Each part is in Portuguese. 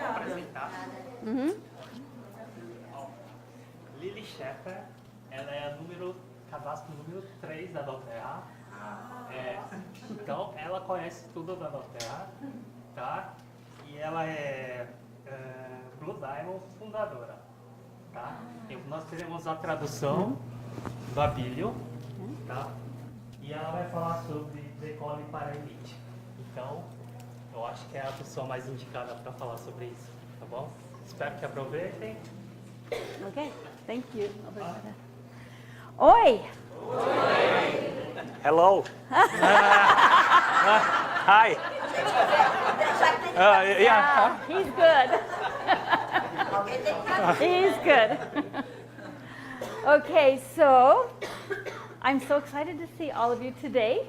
apresentar. Lily Shepard, ela é cadastro número 3 da dōTERRA. Então, ela conhece tudo da dōTERRA, tá? E ela é Blue Diamond fundadora, tá? E nós teremos a tradução do Abílio, tá? E ela vai falar sobre DECOLE para Elite. Então, eu acho que é a pessoa mais indicada para falar sobre isso, tá bom? Espero que aproveitem. Ok, thank you. Oi! Hello. Hi. Yeah. He's good. He's good. Okay, so I'm so excited to see all of you today.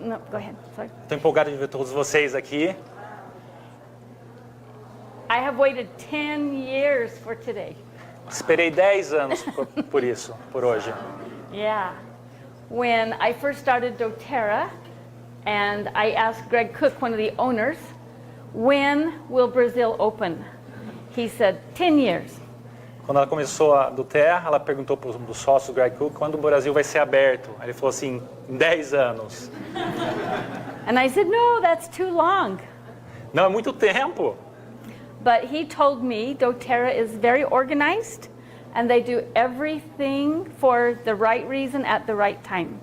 No, go ahead. Sorry. Estou empolgado de ver todos vocês aqui. I have waited 10 years for today. Esperei 10 anos por isso, por hoje. Yeah. When I first started dōTERRA, and I asked Greg Cook, one of the owners, when will Brazil open? He said, 10 years. Quando ela começou a dōTERRA, ela perguntou para o sócio Greg Cook quando o Brasil vai ser aberto. Aí ele falou assim, em 10 anos. And I said, no, that's too long. Não, é muito tempo. But he told me dōTERRA is very organized and they do everything for the right reason at the right time.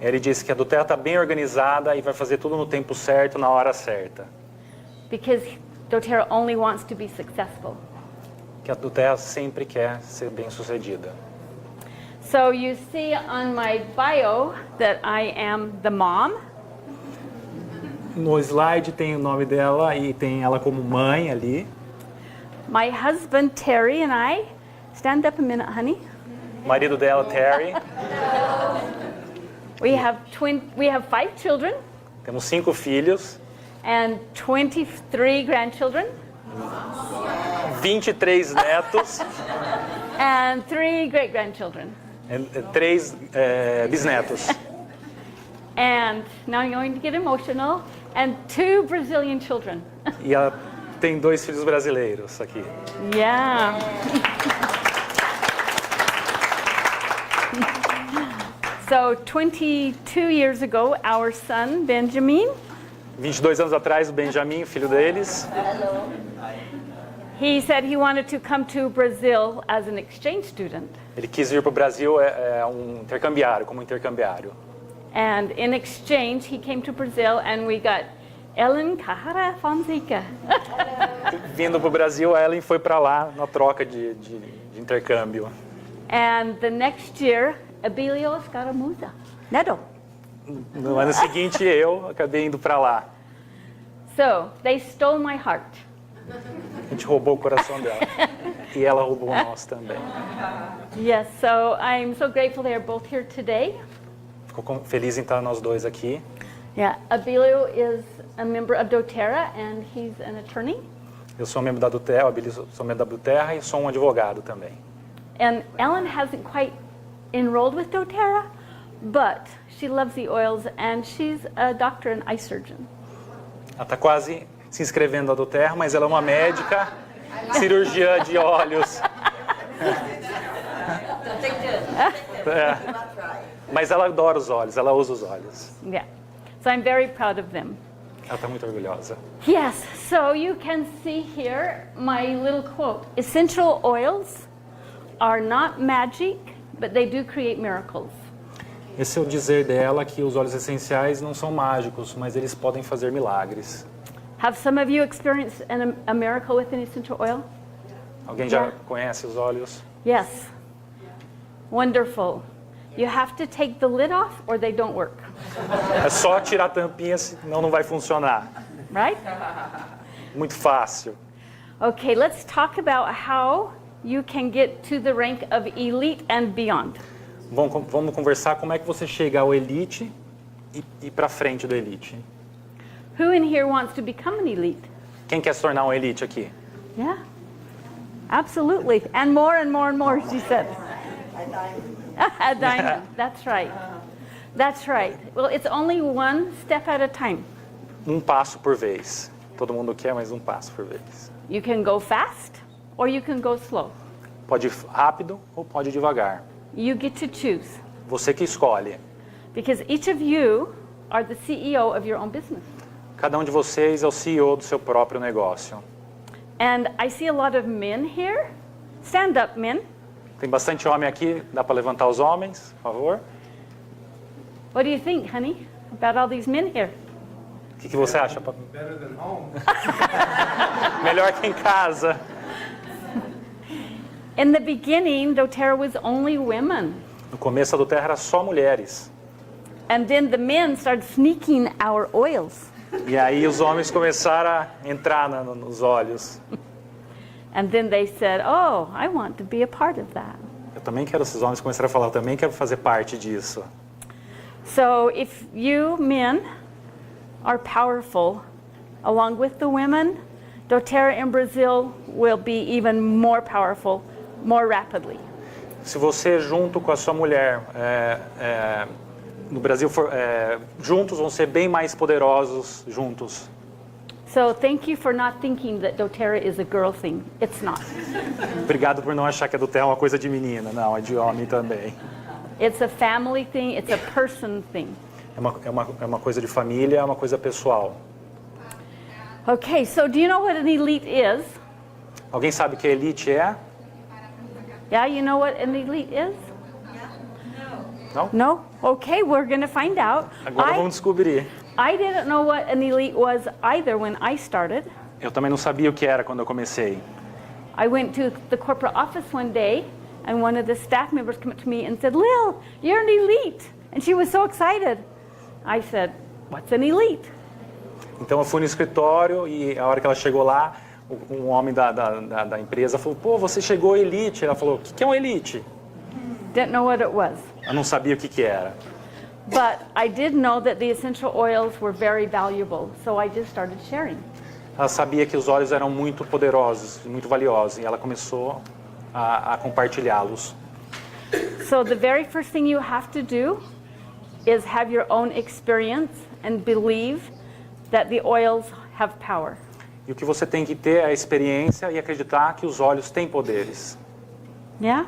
Ele disse que a dōTERRA está bem organizada e vai fazer tudo no tempo certo, na hora certa. Because dōTERRA only wants to be successful. Que a dōTERRA sempre quer ser bem sucedida. So you see on my bio that I am the mom. No slide tem o nome dela e tem ela como mãe ali. My husband Terry and I, stand up a minute, honey. O marido dela, Terry. We have 5 children. Temos 5 filhos. And 23 grandchildren. 23 netos. And 3 great-grandchildren. E 3 bisnetos. And now I'm going to get emotional. And 2 Brazilian children. E ela tem 2 filhos brasileiros aqui. Yeah. So 22 years ago, our son, Benjamin, 22 anos atrás, o Benjamin, filho deles, he said he wanted to come to Brazil as an exchange student. ele quis vir para o Brasil intercambiário, como intercambiário. And in exchange, he came to Brazil and we got Ellen Carrara Fonseca. Vindo para o Brasil, a Ellen foi para lá na troca de intercâmbio. And the next year, Abílio Scaramuzza. Neto. No ano seguinte, eu acabei indo para lá. So, they stole my heart. A gente roubou o coração dela. E ela roubou o nosso também. Yes, so I'm so grateful they are both here today. Ficou feliz em estar nós dois aqui. Yeah, Abílio is a member of dōTERRA and he's an attorney. Eu sou membro da dōTERRA, o Abílio sou membro da dōTERRA e sou um advogado também. And Ellen hasn't quite enrolled with dōTERRA, but she loves the oils and she's a doctor and eye surgeon. Ela está quase se inscrevendo na dōTERRA, mas ela é uma médica, cirurgiã de olhos. Mas ela adora os olhos, ela usa os olhos. Yeah, so I'm very proud of them. Ela está muito orgulhosa. Yes, so you can see here my little quote. Essential oils are not magic, but they do create miracles. Esse é o dizer dela, que os óleos essenciais não são mágicos, mas eles podem fazer milagres. Have some of you experienced a miracle with an essential oil? Alguém já conhece os óleos? Yes. Wonderful. You have to take the lid off or they don't work. É só tirar a tampinha, senão não vai funcionar. Right? Muito fácil. Okay, let's talk about how you can get to the rank of elite and beyond. Vamos conversar como é que você chega ao elite e para frente do elite. Who in here wants to become an elite? Quem quer se tornar um elite aqui? Yeah. Absolutely. And more and more and more, she said. A diamond. That's right. That's right. Well, it's only one step at a time. Um passo por vez. Todo mundo quer, mas um passo por vez. You can go fast or you can go slow. Pode ir rápido ou pode ir devagar. You get to choose. Você que escolhe. Because each of you are the CEO of your own business. Cada um de vocês é o CEO do seu próprio negócio. And I see a lot of men here. Stand up, men. Tem bastante homem aqui, dá para levantar os homens, por favor? What do you think, honey, about all these men here? O que você acha? Better than home. Melhor que em casa. In the beginning, dōTERRA was only women. No começo a DōTERRA era só mulheres. And then the men started sneaking our oils. E aí os homens começaram a entrar nos olhos. And then they said, oh, I want to be a part of that. Eu também quero, esses homens começaram a falar, eu também quero fazer parte disso. So if you men are powerful, along with the women, dōTERRA in Brazil will be even more powerful, more rapidly. Se você junto com a sua mulher no Brasil juntos vão ser bem mais poderosos juntos. So thank you for not thinking that dōTERRA is a girl thing. It's not. Obrigado por não achar que a DōTERRA é uma coisa de menina, não, é de homem também. It's a family thing. It's a person thing. É uma coisa de família, é uma coisa pessoal. Okay, so do you know what an elite is? Alguém sabe o que a elite é? Yeah, you know what an elite is? Não? No? Okay, we're going to find out. Agora vamos descobrir. I didn't know what an elite was either when I started. Eu também não sabia o que era quando eu comecei. I went to the corporate office one day, and one of the staff members came up to me and said, Lil, you're an elite. And she was so excited. I said, what's an elite? Então eu fui no escritório e a hora que ela chegou lá, um homem da empresa falou, pô, você chegou elite. Ela falou, o que é um elite? Didn't know what it was. Eu não sabia o que era. But I did know that the essential oils were very valuable, so I just started sharing. Ela sabia que os óleos eram muito poderosos, muito valiosos, e ela começou a compartilhá-los. So the very first thing you have to do is have your own experience and believe that the oils have power. E o que você tem que ter é a experiência e acreditar que os óleos têm poderes. Yeah?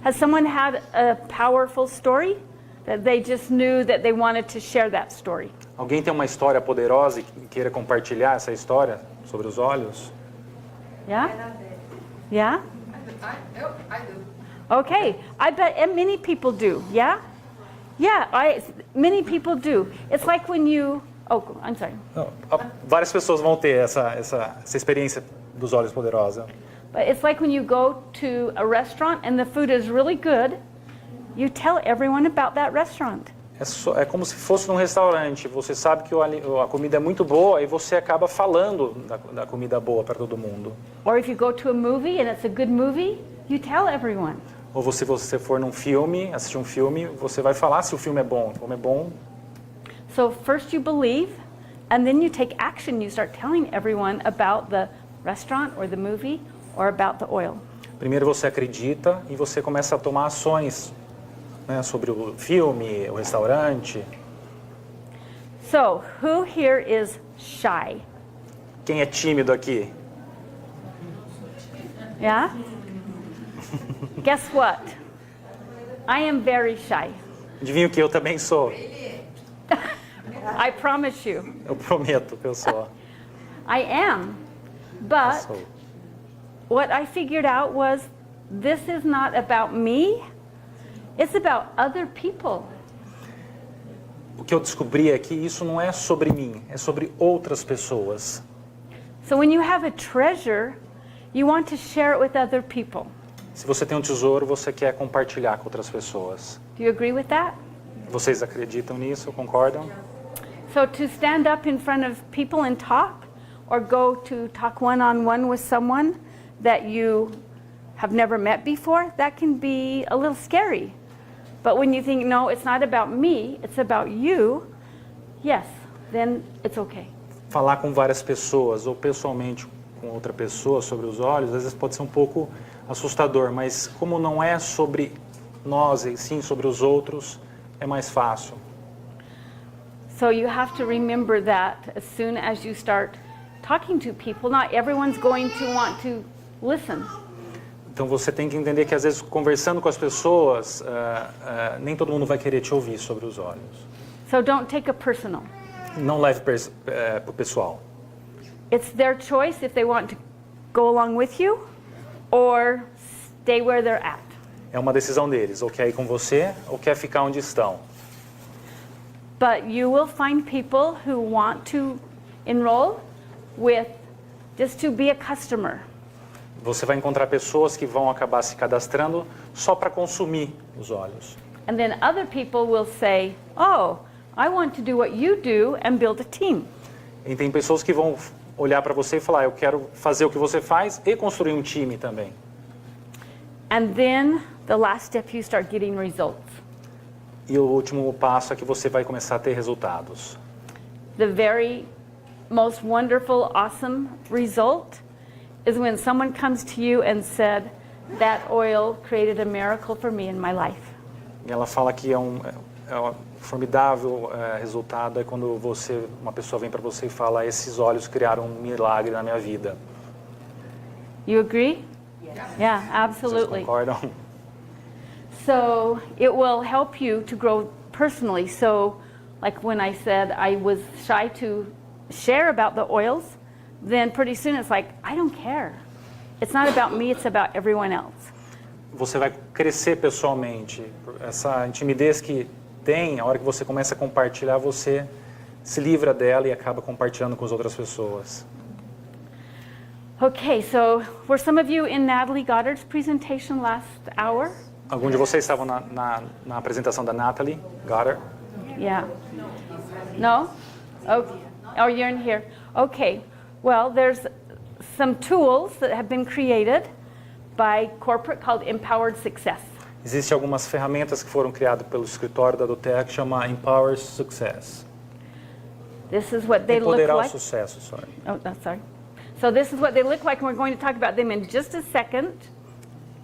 Has someone had a powerful story that they just knew that they wanted to share that story? Alguém tem uma história poderosa e queira compartilhar essa história sobre os óleos? Yeah? Yeah? I do. Okay. I bet many people do. Yeah? Yeah, many people do. It's like when you... Oh, I'm sorry. Não, várias pessoas vão ter essa experiência dos óleos poderosa. But it's like when you go to a restaurant and the food is really good, you tell everyone about that restaurant. É como se fosse num restaurante. Você sabe que a comida é muito boa e você acaba falando da comida boa para todo mundo. Or if you go to a movie and it's a good movie, you tell everyone. Ou se você for num filme, assistir um filme, você vai falar se o filme é bom. Como é bom. So first you believe, and then you take action. You start telling everyone about the restaurant or the movie or about the oil. Primeiro você acredita e você começa a tomar ações, né, sobre o filme, o restaurante. So who here is shy? Quem é tímido aqui? Yeah? Guess what? I am very shy. Adivinha o que eu também sou? I promise you. Eu prometo que eu sou. I am. But what I figured out was this is not about me. It's about other people. O que eu descobri é que isso não é sobre mim, é sobre outras pessoas. So when you have a treasure, you want to share it with other people. Se você tem um tesouro, você quer compartilhar com outras pessoas. Do you agree with that? Vocês acreditam nisso? Concordam? So to stand up in front of people and talk, or go to talk one-on-one with someone that you have never met before, that can be a little scary. But when you think, no, it's not about me, it's about you, yes, then it's okay. Falar com várias pessoas ou pessoalmente com outra pessoa sobre os óleos, às vezes pode ser um pouco assustador, mas como não é sobre nós e sim sobre os outros, é mais fácil. So you have to remember that as soon as you start talking to people, not everyone's going to want to listen. Então você tem que entender que às vezes conversando com as pessoas, nem todo mundo vai querer te ouvir sobre os olhos. So don't take it personal. Não leve para o pessoal. It's their choice if they want to go along with you or stay where they're at. É uma decisão deles, ou quer ir com você, ou quer ficar onde estão. But you will find people who want to enroll with just to be a customer. Você vai encontrar pessoas que vão acabar se cadastrando só para consumir os olhos. And then other people will say, oh, I want to do what you do and build a team. E tem pessoas que vão olhar para você e falar, eu quero fazer o que você faz e construir um time também. And then the last step, you start getting results. E o último passo é que você vai começar a ter resultados. The very most wonderful, awesome result is when someone comes to you and said, that oil created a miracle for me in my life. E ela fala que um formidável resultado é quando uma pessoa vem para você e fala, esses olhos criaram um milagre na minha vida. You agree? Yeah, Vocês absolutely. concordam? So it will help you to grow personally. So like when I said I was shy to share about the oils, then pretty soon it's like, I don't care. It's not about me, it's about everyone else. Você vai crescer pessoalmente. Essa timidez que tem, a hora que você começa a compartilhar, você se livra dela e acaba compartilhando com as outras pessoas. Okay, so were some of you in Natalie Goddard's presentation last hour? Algum de vocês estavam na apresentação da Natalie Goddard? Yeah. No? Oh, you're in here. Okay. Well, there's some tools that have been created by corporate called Empowered Success. Existem algumas ferramentas que foram criadas pelo escritório da dōTERRA que chama Empowered Success. This is what they look Empoderar o like. sucesso, sorry. Oh, no, sorry. So this is what they look like, and we're going to talk about them in just a second.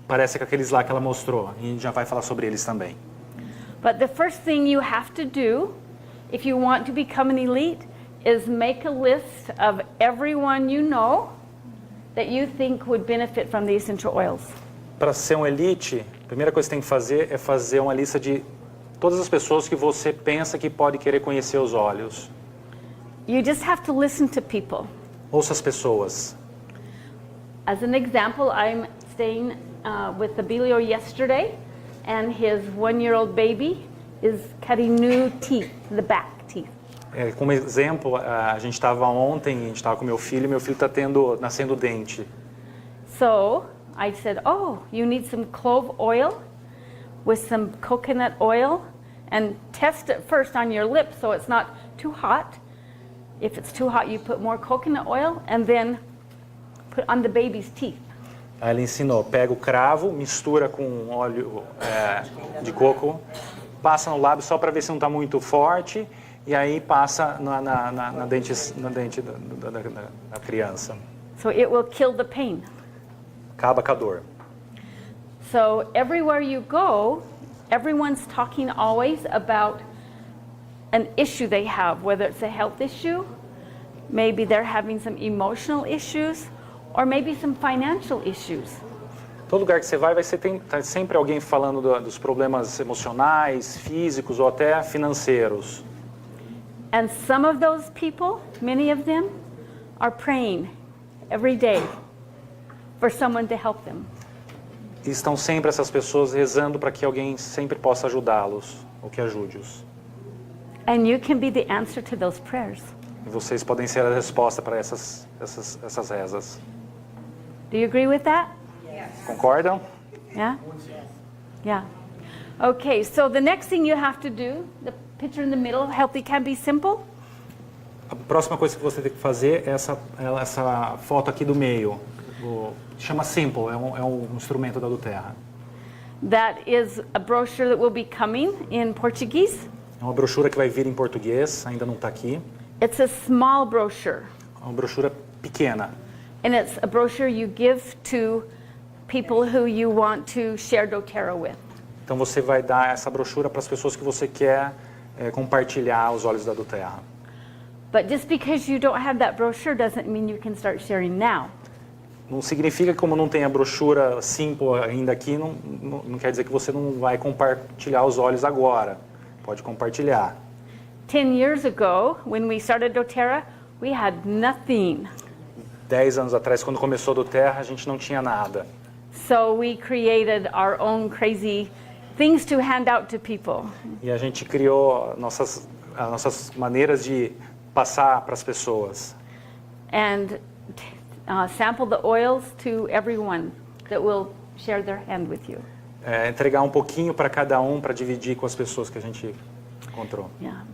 Parece que aqueles lá que ela mostrou, e a gente já vai falar sobre eles também. But the first thing you have to do, if you want to become an elite, is make a list of everyone you know that you think would benefit from the essential oils. Para ser um elite, a primeira coisa que você tem que fazer é fazer uma lista de todas as pessoas que você pensa que pode querer conhecer os olhos. You just have to listen to people. Ouça as pessoas. As an example, I'm staying with Abílio yesterday, and his one-year-old baby is cutting new teeth, the back teeth. Como exemplo, a gente estava ontem, a gente estava com meu filho está nascendo dente. So I said, oh, you need some clove oil with some coconut oil, and test it first on your lips so it's not too hot. If it's too hot, you put more coconut oil, and then put on the baby's teeth. Aí ela ensinou, pega o cravo, mistura com óleo de coco, passa no lábio só para ver se não está muito forte, e aí passa na dente da criança. So it will kill the pain. Acaba com a dor. So everywhere you go, everyone's talking always about an issue they have, whether it's a health issue, maybe they're having some emotional issues, or maybe some financial issues. Todo lugar que você vai ter sempre alguém falando dos problemas emocionais, físicos ou até financeiros. And some of those people, many of them, are praying every day for someone to help them. E estão sempre essas pessoas rezando para que alguém sempre possa ajudá-los, ou que ajude-os. And you can be the answer to those prayers. E vocês podem ser a resposta para essas rezas. Do you agree with that? Concordam? Yeah? Yeah. Okay, so the next thing you have to do, the picture in the middle, healthy can be simple. A próxima coisa que você tem que fazer é essa foto aqui do meio. Chama Simple, é um instrumento da dōTERRA. That is a brochure that will be coming in Portuguese. É uma brochura que vai vir em português, ainda não está aqui. It's a small brochure. É uma brochura pequena. And it's a brochure you give to people who you want to share dōTERRA with. Então você vai dar essa brochura para as pessoas que você quer compartilhar os olhos da dōTERRA. But just because you don't have that brochure doesn't mean you can start sharing now. Não significa que como não tem a brochura simple ainda aqui, não quer dizer que você não vai compartilhar os olhos agora. Pode compartilhar. 10 years ago, when we started dōTERRA, we had nothing. 10 anos atrás, quando começou do Terra, a gente não tinha nada. So we created our own crazy things to hand out to people. E a gente criou nossas maneiras de passar para as pessoas. And sample the oils to everyone that will share their hand with you. Entregar um pouquinho para cada para dividir com as pessoas que a gente encontrou. Yeah.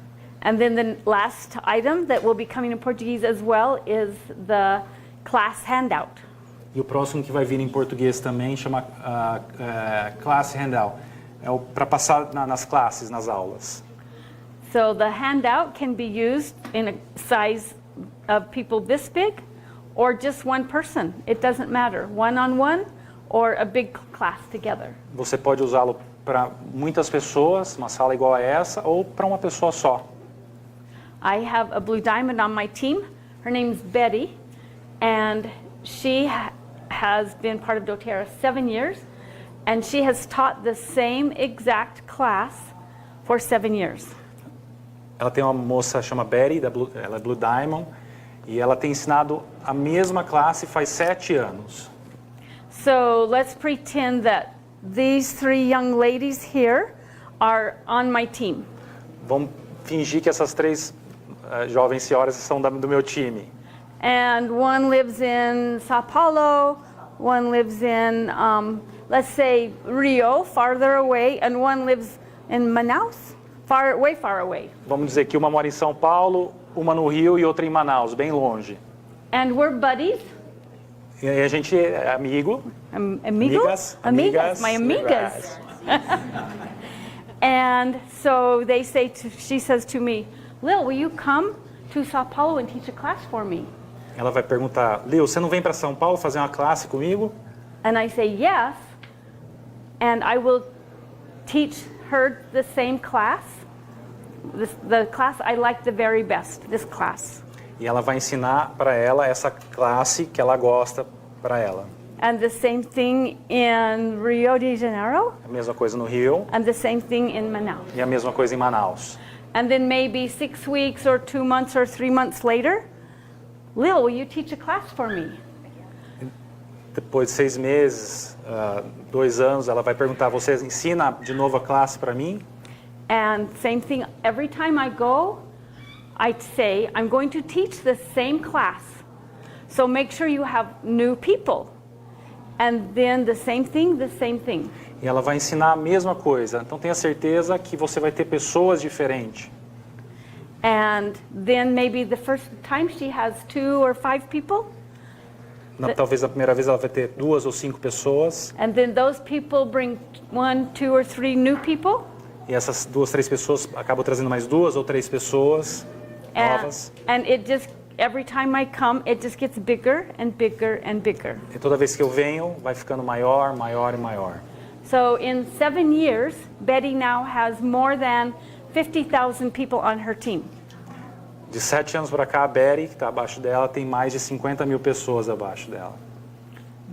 And then the last item that will be coming in Portuguese as well is the class handout. E o próximo que vai vir em português também chama Class Handout. Para passar nas classes, nas aulas. So the handout can be used in a size of people this big or just one person. It doesn't matter, one-on-one or a big class together. Você pode usá-lo para muitas pessoas, uma sala igual a essa, ou para uma pessoa só. I have a blue diamond on my team. Her name's Betty, and she has been part of dōTERRA 7 years, and she has taught the same exact class for 7 years. Ela tem uma moça chamada Betty, ela é Blue Diamond, e ela tem ensinado a mesma classe faz 7 anos. So let's pretend that these 3 young ladies here are on my team. Vamos fingir que essas 3 jovens senhoras são do meu time. And one lives in Sao Paulo, one lives in, let's say, Rio, farther away, and one lives in Manaus, way far away. Vamos dizer que uma mora em São Paulo, uma no Rio e outra em Manaus, bem longe. And we're buddies. E a gente é amigo. Amigas? Amigas, my amigas. And so she says to me, Lil, will you come to Sao Paulo and teach a class for me? Ela vai perguntar, Lil, você não vem para São Paulo fazer uma classe comigo? And I say yes, and I will teach her the same class, the class I like the very best, this class. E ela vai ensinar para ela essa classe que ela gosta para ela. And the same thing in Rio de Janeiro. A mesma coisa no Rio. And the same thing in Manaus. E a mesma coisa em Manaus. And then maybe 6 weeks or 2 months or 3 months later, Lil, will you teach a class for me? Depois de 6 meses, 2 anos, ela vai perguntar, você ensina de novo a classe para mim? And same thing, every time I go, I say, I'm going to teach the same class. So make sure you have new people. And then the same thing, the same thing. E ela vai ensinar a mesma coisa. Então tenha certeza que você vai ter pessoas diferentes. And then maybe the first time she has 2 or 5 people. Talvez a primeira vez ela vai ter 2 ou 5 pessoas. And then those people bring 1, 2 or 3 new people. E essas 2, 3 pessoas acabam trazendo mais 2 ou 3 pessoas novas. And it just, every time I come, it just gets bigger and bigger and bigger. E toda vez que eu venho, vai ficando maior, maior e maior. So in 7 years, Betty now has more than 50,000 people on her team. De 7 anos para cá, a Betty, que está abaixo dela, tem mais de 50 mil pessoas abaixo dela.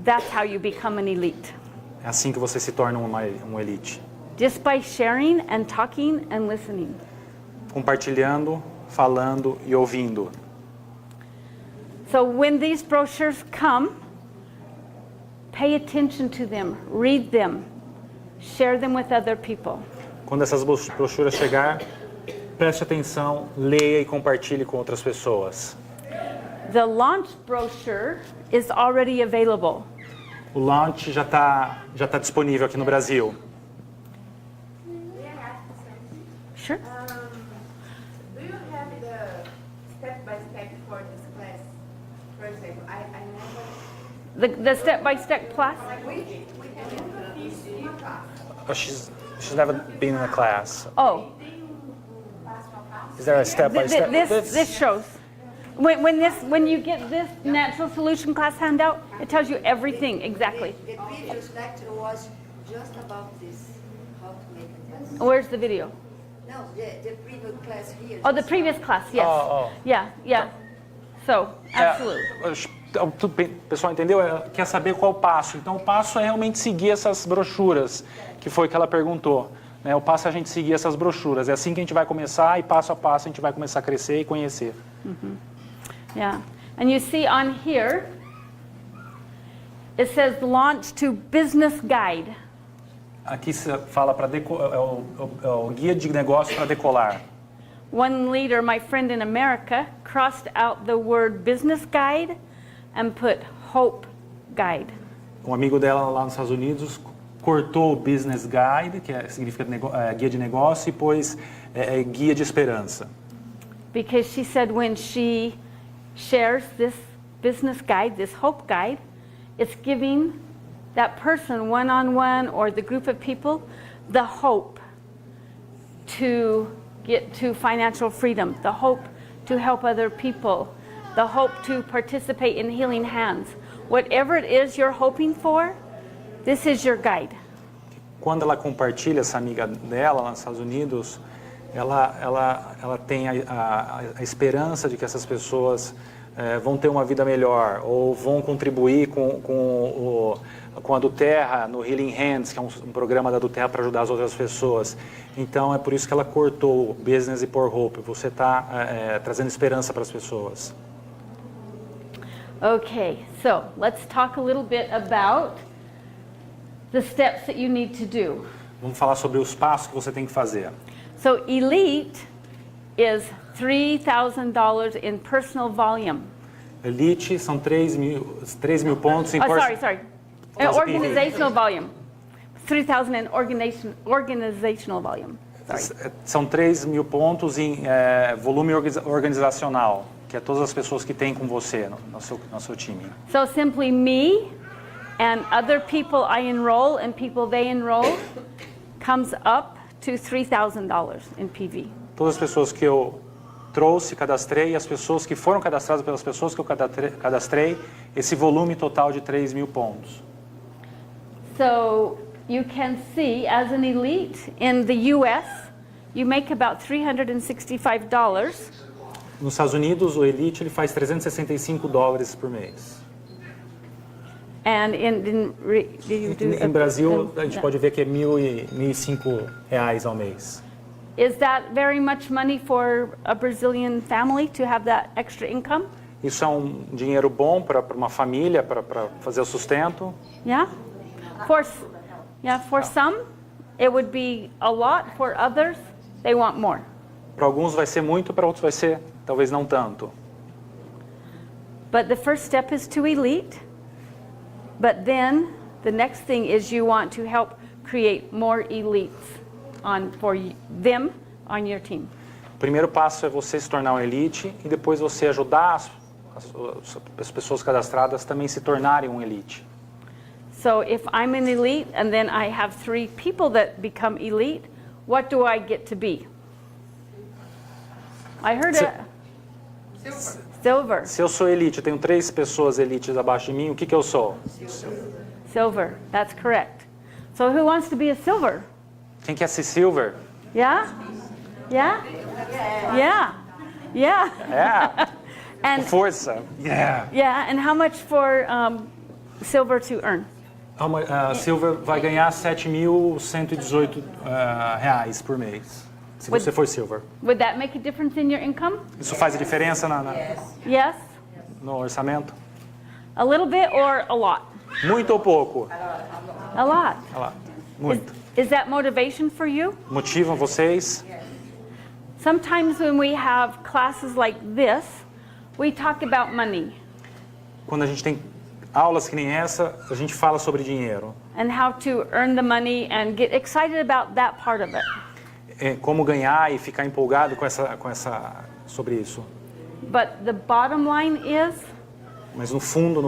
That's how you become an elite. É assim que você se torna uma elite. Just by sharing and talking and listening. Compartilhando, falando e ouvindo. So when these brochures come, pay attention to them, read them, share them with other people. Quando essas brochuras chegar, preste atenção, leia e compartilhe com outras pessoas. The launch brochure is already available. O launch já tá disponível aqui no Brasil. Sure. Do you have the step-by-step for this class? For example, I never... The step-by-step class? We never teach in class. Oh, she's never been in a class. Oh, Is there a step-by-step? this shows. When you get this natural solution class handout, it tells you everything exactly. The previous lecture was just about this, how to make a test. Where's the video? No, the previous class here. Oh, the previous class, yes. Oh. Yeah, yeah. So, absolutely. O pessoal entendeu? Quer saber qual o passo. Então, o passo é realmente seguir essas brochuras, que foi o que ela perguntou. Né? O passo é a gente seguir essas brochuras. É assim que a gente vai começar e passo a passo a gente vai começar a crescer e conhecer. Yeah. And you see on here, it says launch to business guide. Aqui se fala para é o guia de negócio para decolar. One leader, my friend in America, crossed out the word business guide and put hope guide. Um amigo dela lá nos Estados Unidos cortou o business guide, que significa guia de negócio, e pôs guia de esperança. Because she said when she shares this business guide, this hope guide, it's giving that person one-on-one or the group of people the hope to get to financial freedom, the hope to help other people, the hope to participate in healing hands. Whatever it is you're hoping for, this is your guide. Quando ela compartilha, essa amiga dela lá nos Estados Unidos, ela tem a esperança de que essas pessoas vão ter uma vida melhor ou vão contribuir com a dōTERRA no Healing Hands, que é um programa da dōTERRA para ajudar as outras pessoas. Então é por isso que ela cortou o business e por hope. Você está trazendo esperança para as pessoas. Okay, so let's talk a little bit about the steps that you need to do. Vamos falar sobre os passos que você tem que fazer. So elite is $3,000 in personal volume. Elite são 3 mil pontos em Sorry. Organizational volume. 3,000 in organizational volume. Sorry. São 3 mil pontos em volume organizacional, que é todas as pessoas que tem com você no seu time. So simply me and other people I enroll and people they enroll comes up to $3,000 in PV. Todas as pessoas que eu trouxe, cadastrei, e as pessoas que foram cadastradas pelas pessoas que eu cadastrei, esse volume total de 3 mil pontos. So you can see as an elite in the US, you make about $365. Nos Estados Unidos, o Elite ele faz $365 por mês. And Em Brasil, a gente pode ver que é R$1.005 ao mês. Is that very much money for a Brazilian family to have that extra income? Isso é um dinheiro bom para uma família, para fazer o sustento. Yeah? For some, it would be a lot. For others, they want more. Para alguns vai ser muito, para outros vai ser talvez não tanto. But the first step is to elite. But then the next thing is you want to help create more elites for them on your team. O primeiro passo é você se tornar um elite e depois você ajudar as pessoas cadastradas também se tornarem um elite. So if I'm an elite and then I have 3 people that become elite, what do I get to be? I heard Silver. Se eu sou elite, eu tenho 3 pessoas elites abaixo de mim, o que eu sou? Silver, that's correct. So who wants to be a silver? Quem quer ser silver? Yeah? Yeah? Yeah. Yeah. É. And Força. Yeah. yeah, and how much for silver to earn? Silver vai ganhar R$7.118 reais por mês, se você for silver. Would that make a difference in your income? Isso faz a diferença Yes? no orçamento? A little bit or a lot? Muito ou pouco? A lot. Olha lá. Muito. Is that motivation for you? Motivam vocês? Sometimes when we have classes like this, we talk about money Quando a gente tem aulas que nem essa, a gente fala sobre dinheiro. and how to earn the money and get excited about that part of it. Como ganhar e ficar empolgado sobre isso. But the bottom line is, Mas no fundo,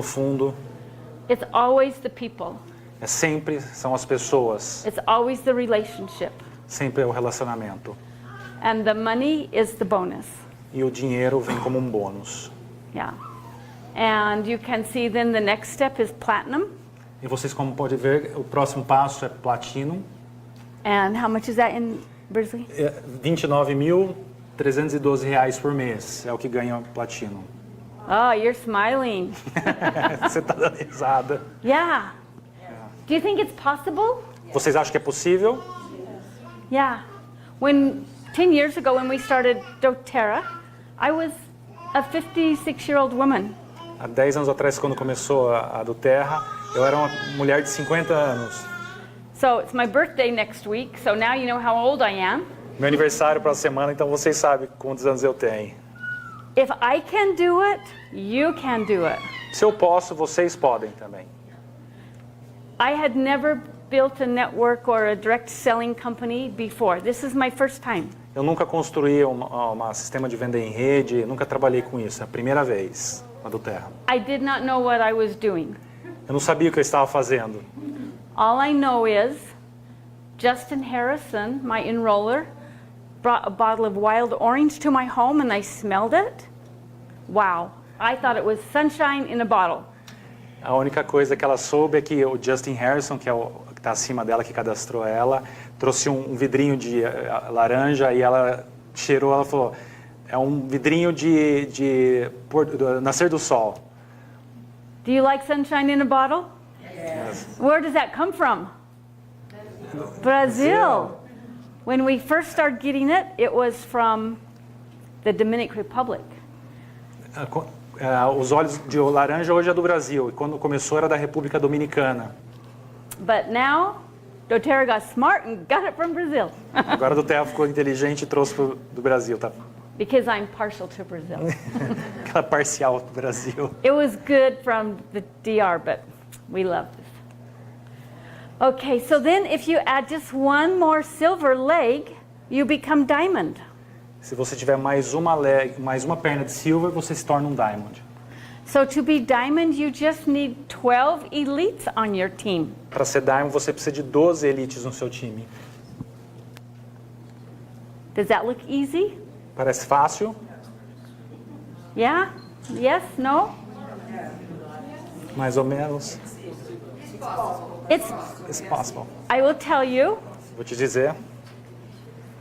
it's always the people. são as pessoas, It's always the relationship. sempre é o relacionamento. And the money is the bonus. E o dinheiro vem como um bônus. Yeah. And you can see then the next step is platinum. E vocês, como podem ver, o próximo passo é Platinum. And how much is that in Brisley? R$29.312 por mês é o que ganha platino. Oh, you're smiling. Você está dando risada. Yeah. Do you think it's possible? Vocês acham que é possível? Yeah. 10 years ago when we started dōTERRA, I was a 56-year-old woman. Há 10 anos atrás, quando começou a dōTERRA, eu era uma mulher de 50 anos. So it's my birthday next week, so now you know how old I am. Meu aniversário para a semana, então vocês sabem quantos anos eu tenho. If I can do it, you can do it. Se eu posso, vocês podem também. I had never built a network or a direct selling company before. This is my first time. Eu nunca construí um sistema de venda em rede, nunca trabalhei com isso. É a primeira vez na dōTERRA. I did not know what I was doing. Eu não sabia o que eu estava fazendo. All I know is Justin Harrison, my enroller, brought a bottle of wild orange to my home and I smelled it. Wow. I thought it was sunshine in a bottle. A única coisa que ela soube é que o Justin Harrison, que é o que está acima dela, que cadastrou ela, trouxe um vidrinho de laranja e ela cheirou, ela falou, é um vidrinho de nascer do sol. Do you like sunshine in a bottle? Yes. Where does that come from? Brazil. When we first started getting it, it was from the Dominican Republic. Os óleos de laranja hoje é do Brasil, e quando começou era da República Dominicana. But now, dōTERRA got smart and got it from Brazil. Agora a dōTERRA ficou inteligente e trouxe do Brasil, tá? Because I'm partial to Brazil. Aquela parcial do Brasil. It was good from the DR, but we love this. Okay, so then if you add just one more silver leg, you become diamond. Se você tiver mais uma perna de silver, você se torna um diamond. So to be diamond, you just need 12 elites on your team. Para ser diamond, você precisa de 12 elites no seu time. Does that look easy? Parece fácil? Yeah? Yes? No? Mais ou menos. It's possible. I will tell you, Vou te dizer.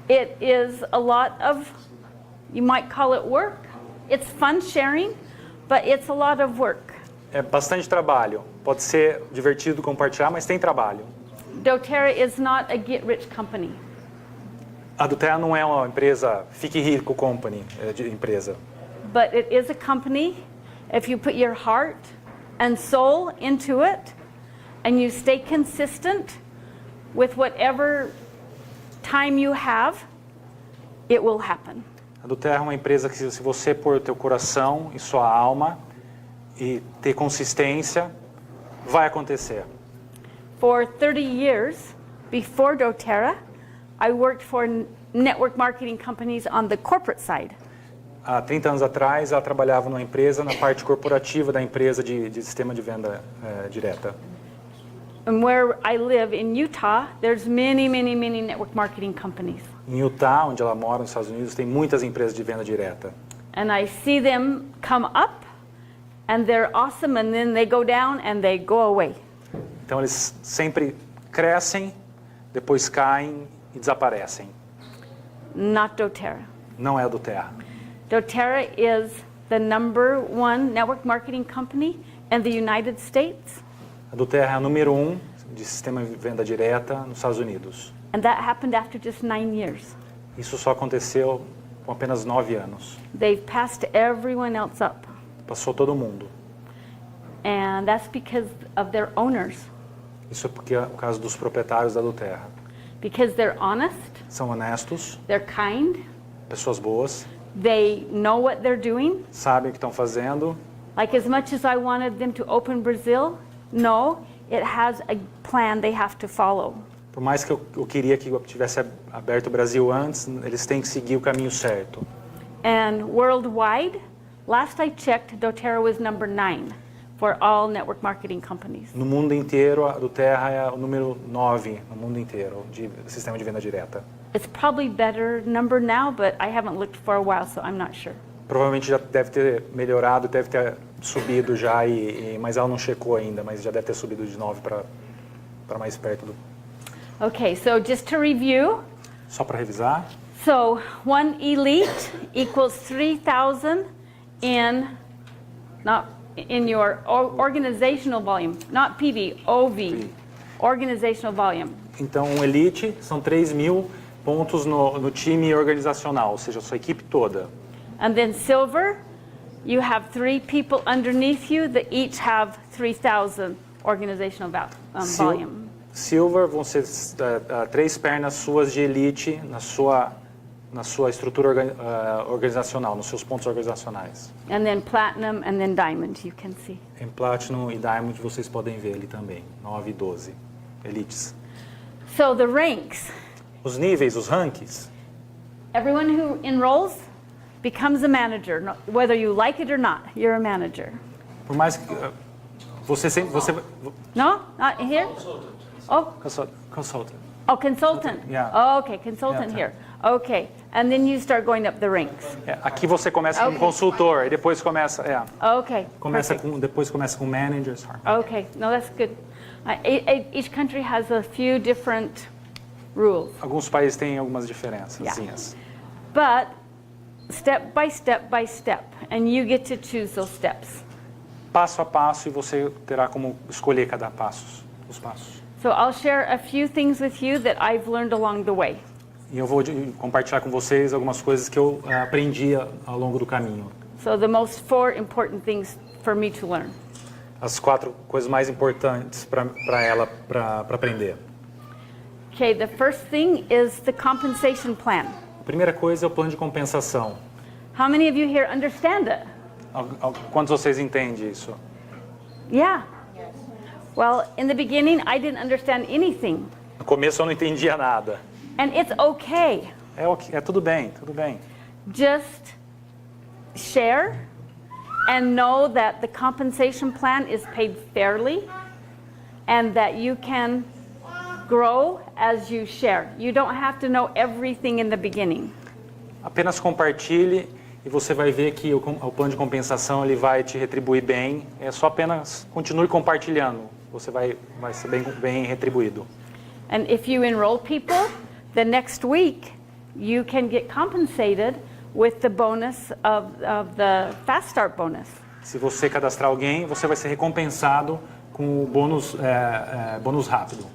it is a lot of, you might call it work. It's fun sharing, but it's a lot of work. É bastante trabalho. Pode ser divertido compartilhar, mas tem trabalho. dōTERRA is not a get-rich company. A dōTERRA não é uma empresa fique rico company, de empresa. But it is a company, if you put your heart and soul into it, and you stay consistent with whatever time you have, it will happen. A dōTERRA é uma empresa que se você pôr o teu coração e sua alma e ter consistência, vai acontecer. For 30 years before dōTERRA, I worked for network marketing companies on the corporate side. Há 30 anos atrás, ela trabalhava numa empresa, na parte corporativa da empresa de sistema de venda direta. And where I live in Utah, there's many network marketing companies. Em Utah, onde ela mora, nos Estados Unidos, tem muitas empresas de venda direta. And I see them come up, and they're awesome, and then they go down, and they go away. Então eles sempre crescem, depois caem e desaparecem. Not dōTERRA. Não é a dōTERRA. dōTERRA is the #1 network marketing company in the United States. A dōTERRA é a número 1 de sistema de venda direta nos Estados Unidos. And that happened after just 9 years. Isso só aconteceu com apenas 9 anos. They've passed everyone else up. Passou todo mundo. And that's because of their owners. Isso é porque é o caso dos proprietários da dōTERRA. Because they're honest, São honestos, they're kind, pessoas boas, they know what they're doing. sabem o que estão fazendo. Like as much as I wanted them to open Brazil, no, it has a plan they have to follow. Por mais que eu queria que eu tivesse aberto o Brasil antes, eles têm que seguir o caminho certo. And worldwide, last I checked, dōTERRA was number 9 for all network marketing companies. No mundo inteiro, a dōTERRA é o número 9 no mundo inteiro de sistema de venda direta. It's probably better number now, but I haven't looked for a while, so I'm not sure. Provavelmente já deve ter melhorado, deve ter subido já, mas ela não checou ainda, mas já deve ter subido de 9 para mais perto do... Okay, so just to review, Só para revisar. So one elite equals 3,000 in your organizational volume, not PV, OV, organizational volume. Então, um elite são 3.000 pontos no time organizacional, ou seja, a sua equipe toda. And then silver, you have 3 people underneath you that each have 3,000 organizational volume. Silver vão ser 3 pernas suas de elite na sua estrutura organizacional, nos seus pontos organizacionais. And then platinum and then diamond, you can see. Em Platinum e Diamond vocês podem ver ali também, 9 e 12 elites. So the ranks, Os níveis, os rankings, everyone who enrolls becomes a manager. Whether you like it or not, you're a manager. por mais que você sempre... No? Not here? Oh, Consultant. oh, consultant. Yeah. Oh, okay, consultant Yeah. here. Okay, and then you start going up the ranks. Aqui você começa como consultor e depois começa... Okay, perfect. Depois começa com managers. Okay, no, that's good. Each country has a few different rules, Alguns países têm algumas diferenças. but step by step, and you get to choose those steps. Passo a passo, e você terá como escolher cada passo, os passos. So I'll share a few things with you that I've learned along the way. E eu vou compartilhar com vocês algumas coisas que eu aprendi ao longo do caminho. So the most 4 important things for me to learn. As 4 coisas mais importantes para aprender. Okay, the first thing is the compensation plan. A primeira coisa é o plano de compensação. How many of you here understand it? Quantos de vocês entendem isso? Yeah. Well, in the beginning, I didn't understand anything. No começo eu não entendia nada. And it's okay. É tudo bem, tudo bem. Just share and know that the compensation plan is paid fairly and that you can grow as you share. You don't have to know everything in the beginning. Apenas compartilhe e você vai ver que o plano de compensação ele vai te retribuir bem. É só apenas continue compartilhando. Você vai ser bem retribuído. And if you enroll people, the next week you can get compensated with the bonus of the Fast Start bonus. Se você cadastrar alguém, você vai ser recompensado com o bônus rápido.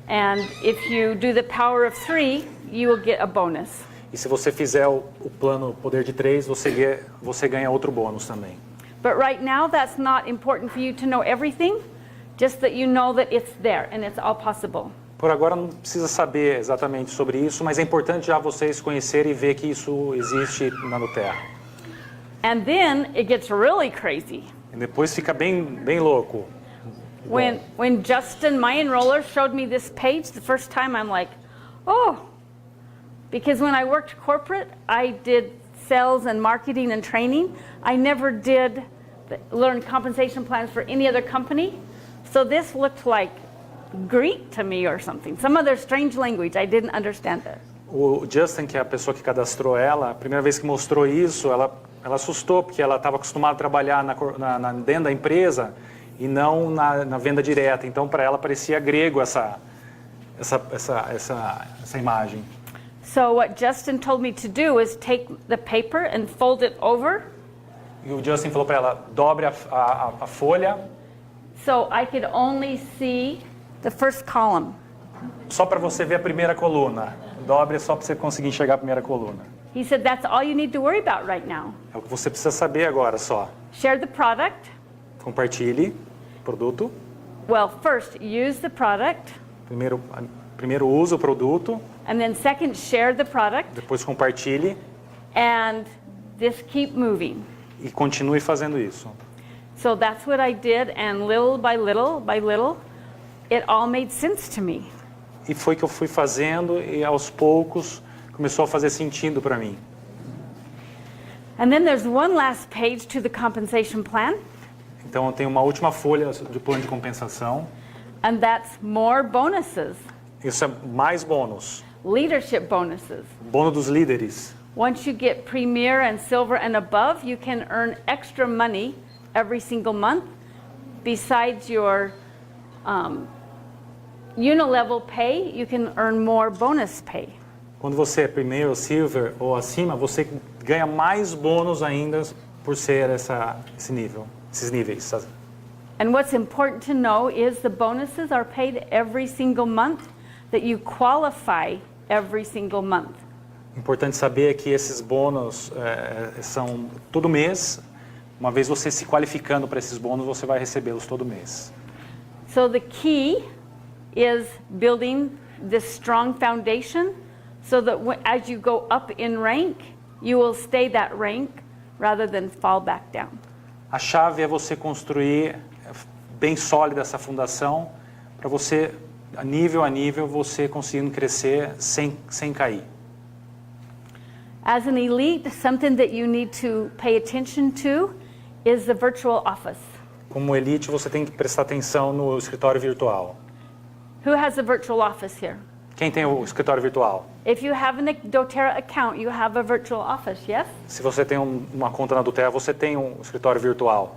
And if you do the power of 3, you will get a bonus. E se você fizer o plano poder de 3, você ganha outro bônus também. But right now that's not important for you to know everything, just that you know that it's there and it's all possible. Por agora não precisa saber exatamente sobre isso, mas é importante já vocês conhecerem e ver que isso existe na dōTERRA. And then it gets really crazy. E depois fica bem louco. When Justin, my enroller, showed me this page the first time, I'm like, oh, because when I worked corporate, I did sales and marketing and training. I never did learn compensation plans for any other company. So this looked like Greek to me or something, some other strange language. I didn't understand it. O Justin, que é a pessoa que cadastrou ela, a primeira vez que mostrou isso, ela assustou, porque ela estava acostumada a trabalhar dentro da empresa e não na venda direta. Então, para ela, parecia grego essa imagem. So what Justin told me to do is take the paper and fold it over. E o Justin falou para ela, dobre a folha. So I could only see the first column. Só para você ver a primeira coluna. Dobre só para você conseguir enxergar a primeira coluna. He said that's all you need to worry about right now. É o que você precisa saber agora só. Share the product. Compartilhe o produto. Well, first use the product. Primeiro use o produto. And then second, share the product. Depois compartilhe. And just keep moving. E continue fazendo isso. So that's what I did, and little by little, it all made sense to me. E foi que eu fui fazendo e aos poucos começou a fazer sentido para mim. And then there's one last page to the compensation plan. Então eu tenho uma última folha do plano de compensação. And that's more bonuses. Isso é mais bônus. Leadership bonuses. Bônus dos líderes. Once you get Premier and Silver and above, you can earn extra money every single month besides your unilevel pay. You can earn more bonus pay. Quando você é primeiro, silver ou acima, você ganha mais bônus ainda por ser esse nível, esses níveis. And what's important to know is the bonuses are paid every single month, that you qualify every single month. Importante saber que esses bônus são todo mês. Uma vez você se qualificando para esses bônus, você vai recebê-los todo mês. So the key is building this strong foundation so that as you go up in rank, you will stay that rank rather than fall back down. A chave é você construir bem sólida essa fundação para você, a nível, você conseguindo crescer sem cair. As an elite, something that you need to pay attention to is the virtual office. Como elite, você tem que prestar atenção no escritório virtual. Who has a virtual office here? Quem tem o escritório virtual? If you have a dōTERRA account, you have a virtual office, yes? Se você tem uma conta na dōTERRA, você tem um escritório virtual.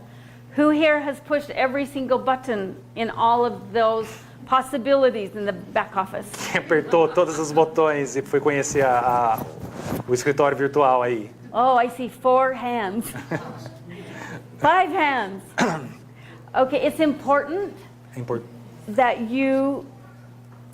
Who here has pushed every single button in all of those possibilities in the back office? Quem apertou todos os botões e foi conhecer o escritório virtual aí? Oh, I see 4 hands. 5 hands. Okay, it's important that you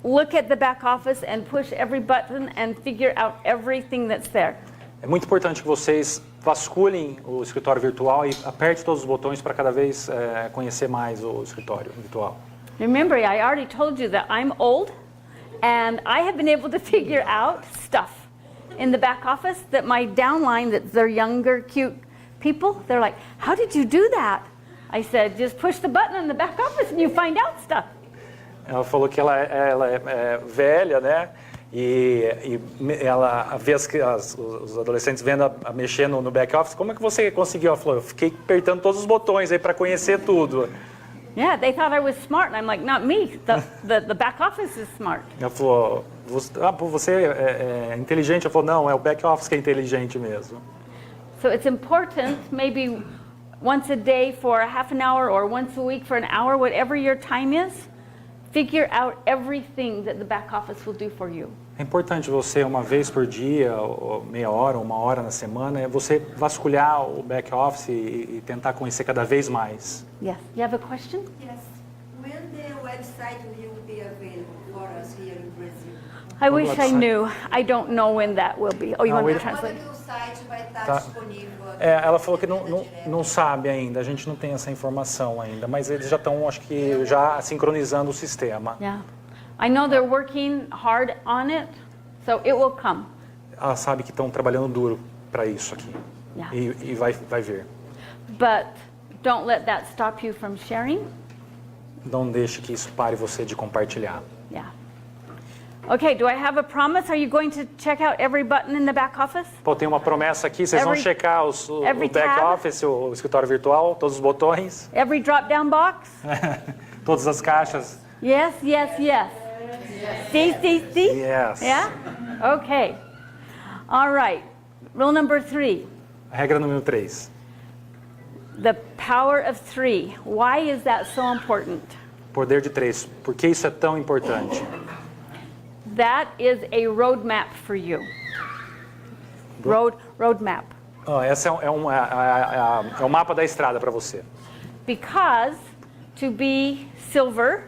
look at the back office and push every button and figure out everything that's there. É muito importante que vocês vasculhem o escritório virtual e aperte todos os botões para cada vez conhecer mais o escritório virtual. Remember, I already told you that I'm old and I have been able to figure out stuff in the back office that my downline, that they're younger, cute people, they're like, how did you do that? I said, just push the button in the back office and you find out stuff. Ela falou que ela é velha, né? E ela vê os adolescentes vendo a mexer no back office. Como é que você conseguiu? Ela falou, eu fiquei apertando todos os botões aí para conhecer tudo. Yeah, they thought I was smart, and I'm like, not me. The back office is smart. Ela falou, você é inteligente? Ela falou, não, é o back office que é inteligente mesmo. So it's important, maybe once a day for a half an hour or once a week for an hour, whatever your time is, figure out everything that the back office will do for you. É importante você, uma vez por dia, ou meia hora, ou uma hora na semana, você vasculhar o back office e tentar conhecer cada vez mais. Yes. You have a question? Yes. When the website will be available for us here in Brazil? I wish I knew. I don't know when that will be. Oh, you want me to translate? Quando que o site vai estar Tá. disponível aqui? Ela falou que não sabe ainda, a gente não tem essa informação ainda, mas eles já estão, acho que, já sincronizando o sistema. Yeah. I know they're working hard on it, so it will come. Ela sabe que estão trabalhando duro para isso aqui. Yeah. E vai vir. But don't let that stop you from sharing. Não deixe que isso pare você de compartilhar. Yeah. Okay, do I have a promise? Are you going to check out every button in the back office? Pô, tem uma promessa aqui, vocês vão checar o back tab? office, o escritório virtual, todos os botões, Every drop-down box? todas as caixas. Yes, yes, yes. See, see, see? Yes. Yeah? Okay. All right. Rule number 3. Regra número 3. The power of 3. Why is that so important? Poder de 3. Por que isso é tão importante? That is a roadmap for you. Roadmap. Essa é o mapa da estrada para você. Because to be silver,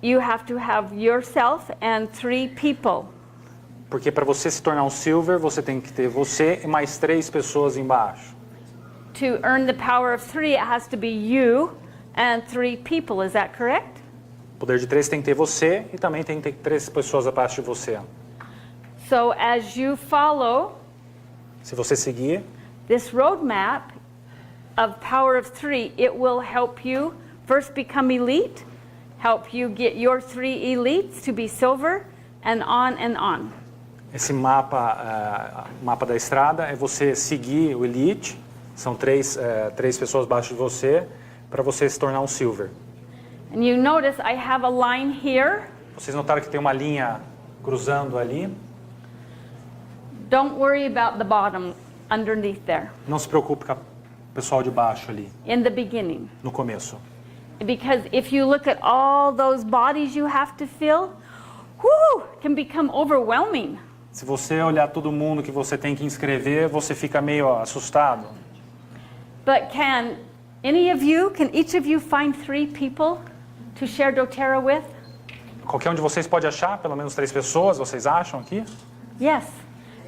you have to have yourself and 3 people. Porque para você se tornar um silver, você tem que ter você e mais 3 pessoas embaixo. To earn the power of 3, it has to be you and 3 people. Is that correct? O poder de 3 tem que ter você e também tem que ter 3 pessoas abaixo de você. So as you follow Se você seguir this roadmap of power of 3, it will help you first become elite, help you get your 3 elites to be silver, and on and on. esse mapa da estrada, é você seguir o elite, são 3 pessoas abaixo de você, para você se tornar um silver. And you notice I have a line here. Vocês notaram que tem uma linha cruzando ali? Don't worry about the bottom underneath there Não se preocupe com o pessoal de baixo ali, in the beginning. no começo. Because if you look at all those bodies you have to fill, can become overwhelming. Se você olhar todo mundo que você tem que inscrever, você fica meio assustado. But can each of you find 3 people to share doTERRA with? Qualquer um de vocês pode achar, pelo menos 3 pessoas, vocês acham aqui? Yes.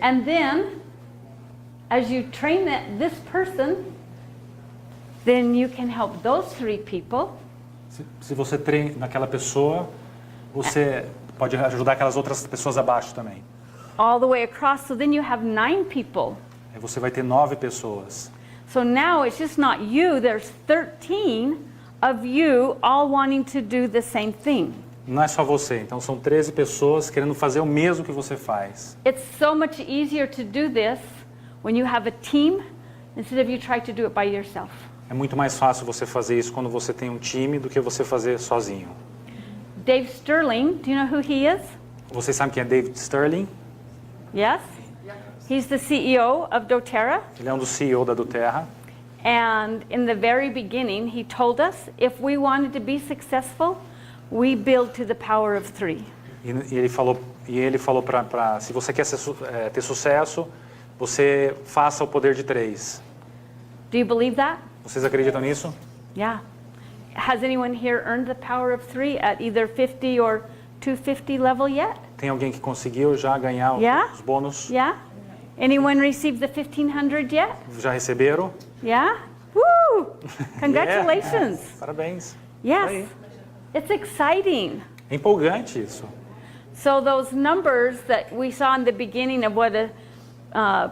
And then, as you train this person, then you can help those 3 people. Se você treina naquela pessoa, você pode ajudar aquelas outras pessoas abaixo também. All the way across, so then you have 9 people. Aí você vai ter 9 pessoas. So now it's just not you, there's 13 of you all wanting to do the same thing. Não é só você, então são 13 pessoas querendo fazer o mesmo que você faz. It's so much easier to do this when you have a team instead of you try to do it by yourself. É muito mais fácil você fazer isso quando você tem um time do que você fazer sozinho. Dave Sterling, do you know who he is? Vocês sabem quem é David Sterling? Yes? He's the CEO of doTERRA. Ele é um dos CEO da dōTERRA. And in the very beginning, he told us if we wanted to be successful, we build to the power of 3. E ele falou para se você quer ter sucesso, você faça o poder de 3. Do you believe that? Vocês acreditam nisso? Yeah. Has anyone here earned the power of 3 at either 50 or 250 level yet? Tem alguém que conseguiu já ganhar Yeah? os bônus? Yeah? Anyone received the 1500 yet? Já receberam? Yeah? Woo! Congratulations. Yeah. Parabéns. Yes. Aí. It's exciting. É empolgante isso. So those numbers that we saw in the beginning of what a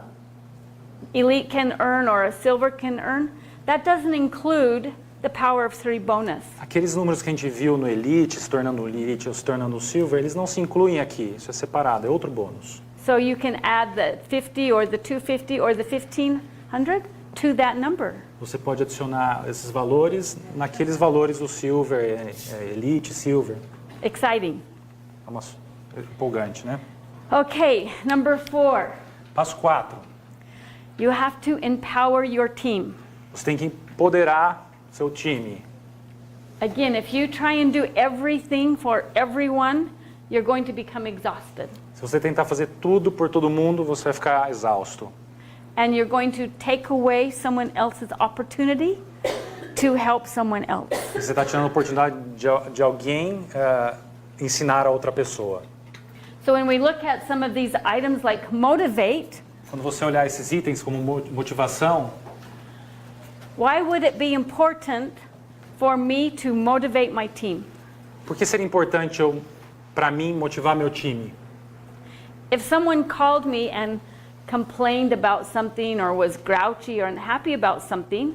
elite can earn or a silver can earn, that doesn't include the power of 3 bonus. Aqueles números que a gente viu no Elite, se tornando Elite ou se tornando Silver, eles não se incluem aqui. Isso é separado, é outro bônus. So you can add the 50 or the 250 or the 1500 to that number. Você pode adicionar esses valores naqueles valores do Silver, Elite, Silver. Exciting. É empolgante, né? Okay, number 4. Passo 4. You have to empower your team. Você tem que empoderar seu time. Again, if you try and do everything for everyone, you're going to become exhausted. Se você tentar fazer tudo por todo mundo, você vai ficar exausto. And you're going to take away someone else's opportunity to help someone else. Você está tirando a oportunidade de alguém ensinar a outra pessoa. So when we look at some of these items like motivate, Quando você olhar esses itens como motivação, why would it be important for me to motivate my team? por que seria importante para mim motivar meu time? If someone called me and complained about something or was grouchy or unhappy about something,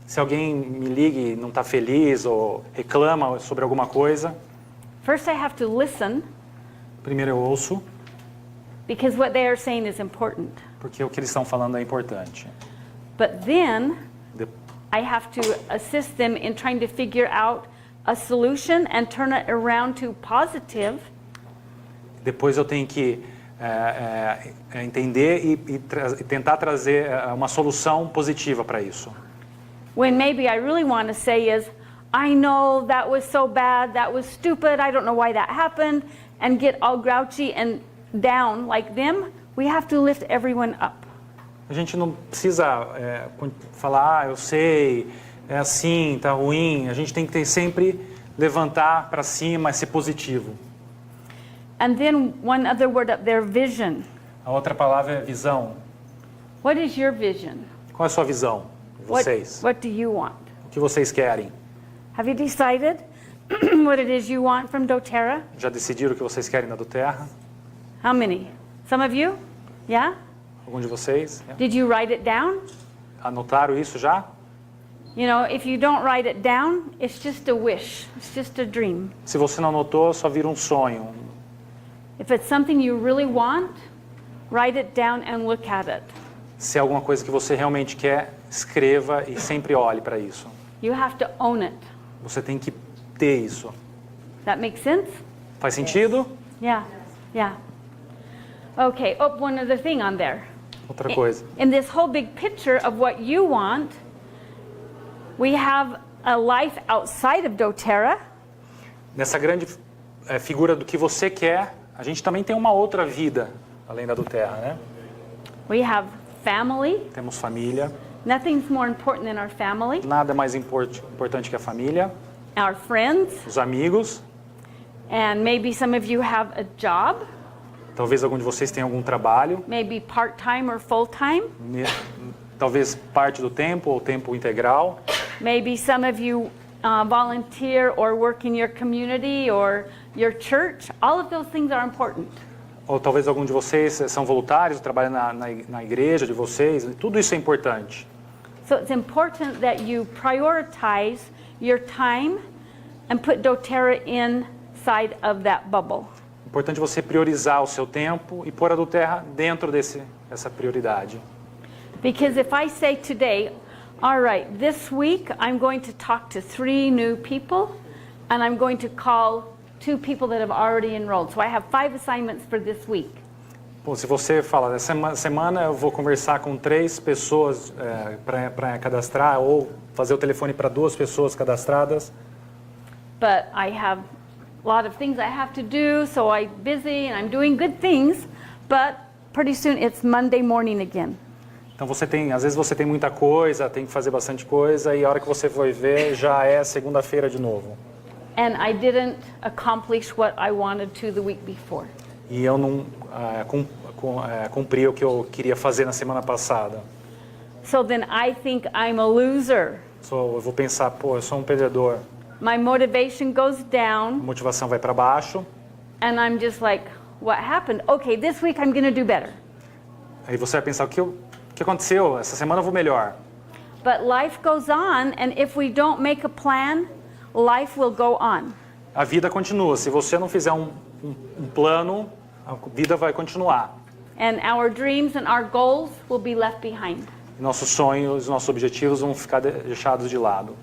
Se alguém me liga e não está feliz ou reclama sobre alguma coisa, first I have to listen primeiro eu ouço, because what they are saying is important. porque o que eles estão falando é importante. But then De- I have to assist them in trying to figure out a solution and turn it around to positive. Depois eu tenho que entender e tentar trazer uma solução positiva para isso. When maybe I really want to say is, I know that was so bad, that was stupid, I don't know why that happened, and get all grouchy and down like them. We have to lift everyone up. A gente não precisa falar, eu sei, é assim, tá ruim. A gente tem que sempre levantar para cima, ser positivo. And then one other word up there, vision. A outra palavra é visão. What is your vision? Qual é a sua visão? Vocês. What do you want? O que vocês querem? Have you decided what it is you want from doTERRA? Já decidiram o que vocês querem na dōTERRA? How many? Some of you? Yeah? Algum de vocês? Did you write it down? Anotaram isso já? You know, if you don't write it down, it's just a wish. It's just a dream. Se você não anotou, só vira um sonho. If it's something you really want, write it down and look at it. Se é alguma coisa que você realmente quer, escreva e sempre olhe para isso. You have to own it. Você tem que ter isso. That makes sense? Faz sentido? Yeah. Yeah. Okay, oh, one other thing on there. Outra coisa. In this whole big picture of what you want, we have a life outside of doTERRA, Nessa grande figura do que você quer, A gente também tem uma outra vida além da dōTERRA, né? We have family. Temos família. Nothing's more important than our family. Nada é mais importante que a família. Our friends. Os amigos. And maybe some of you have a job. Talvez algum de vocês tenha algum trabalho. Maybe part-time or full-time. Talvez parte do tempo ou tempo integral. Maybe some of you volunteer or work in your community or your church. All of those things are important. Ou talvez algum de vocês são voluntários, trabalham na igreja de vocês. Tudo isso é importante. So it's important that you prioritize your time and put dōTERRA inside of that bubble. Importante você priorizar o seu tempo e pôr a dōTERRA dentro dessa prioridade. Because if I say today, all right, this week I'm going to talk to 3 new people and I'm going to call 2 people that have already enrolled. So I have 5 assignments for this week. Bom, se você fala, nessa semana eu vou conversar com 3 pessoas para cadastrar ou fazer o telefone para 2 pessoas cadastradas. But I have a lot of things I have to do, so I'm busy and I'm doing good things, but pretty soon it's Monday morning again. Então às vezes você tem muita coisa, tem que fazer bastante coisa e a hora que você vai ver já é segunda-feira de novo. And I didn't accomplish what I wanted to the week before. E eu não cumpri o que eu queria fazer na semana passada. So then I think I'm a loser. Eu vou pensar, pô, eu sou um perdedor. My motivation goes A down. motivação vai para baixo. And I'm just like, what happened? Okay, this week I'm going to do better. Aí você vai pensar, o que aconteceu? Essa semana eu vou melhor. But life goes on, and if we don't make a plan, life will go on. A vida continua. Se você não fizer um plano, a vida vai continuar. And our dreams and our goals will be left behind. Nossos sonhos, nossos objetivos vão ficar deixados de lado.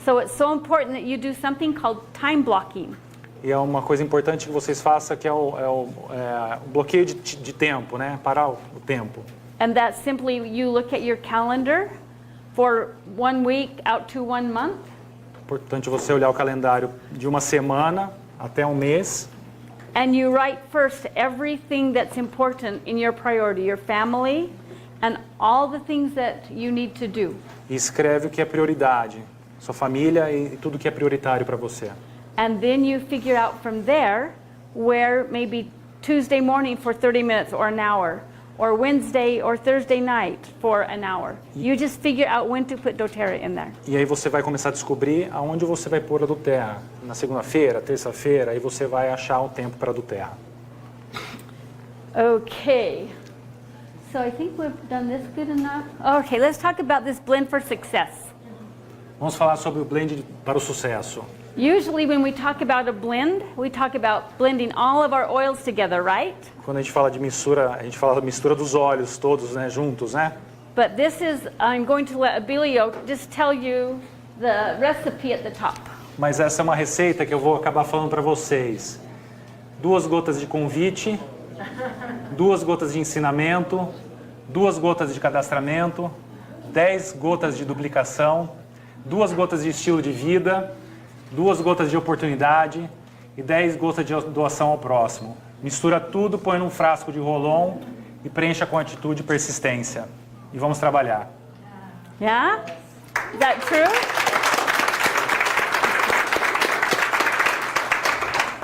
So it's so important that you do something called time blocking. E é uma coisa importante que vocês façam, que é o bloqueio de tempo, né? Parar o tempo. And that's simply you look at your calendar for 1 week out to 1 month. Importante você olhar o calendário de uma semana até um mês. And you write first everything that's important in your priority, your family, and all the things that you need to do. E escreve o que é prioridade, sua família e tudo que é prioritário para você. And then you figure out from there where maybe Tuesday morning for 30 minutes or an hour, or Wednesday or Thursday night for an hour. You just figure out when to put dōTERRA in there. E aí você vai começar a descobrir aonde você vai pôr a dōTERRA. Na segunda-feira, terça-feira, aí você vai achar um tempo para a dōTERRA. Okay. So I think we've done this good enough. Okay, let's talk about this blend for success. Vamos falar sobre o blend para o sucesso. Usually when we talk about a blend, we talk about blending all of our oils together, right? Quando a gente fala de mistura, a gente fala da mistura dos óleos todos, né, juntos, né? But this is, I'm going to let Abílio just tell you the recipe at the top. Mas essa é uma receita que eu vou acabar falando para vocês. 2 gotas de convite, 2 gotas de ensinamento, 2 gotas de cadastramento, 10 gotas de duplicação, 2 gotas de estilo de vida, 2 gotas de oportunidade e 10 gotas de doação ao próximo. Mistura tudo, põe num frasco de rolon e preencha com atitude e persistência. E vamos trabalhar. Yeah? Is that true?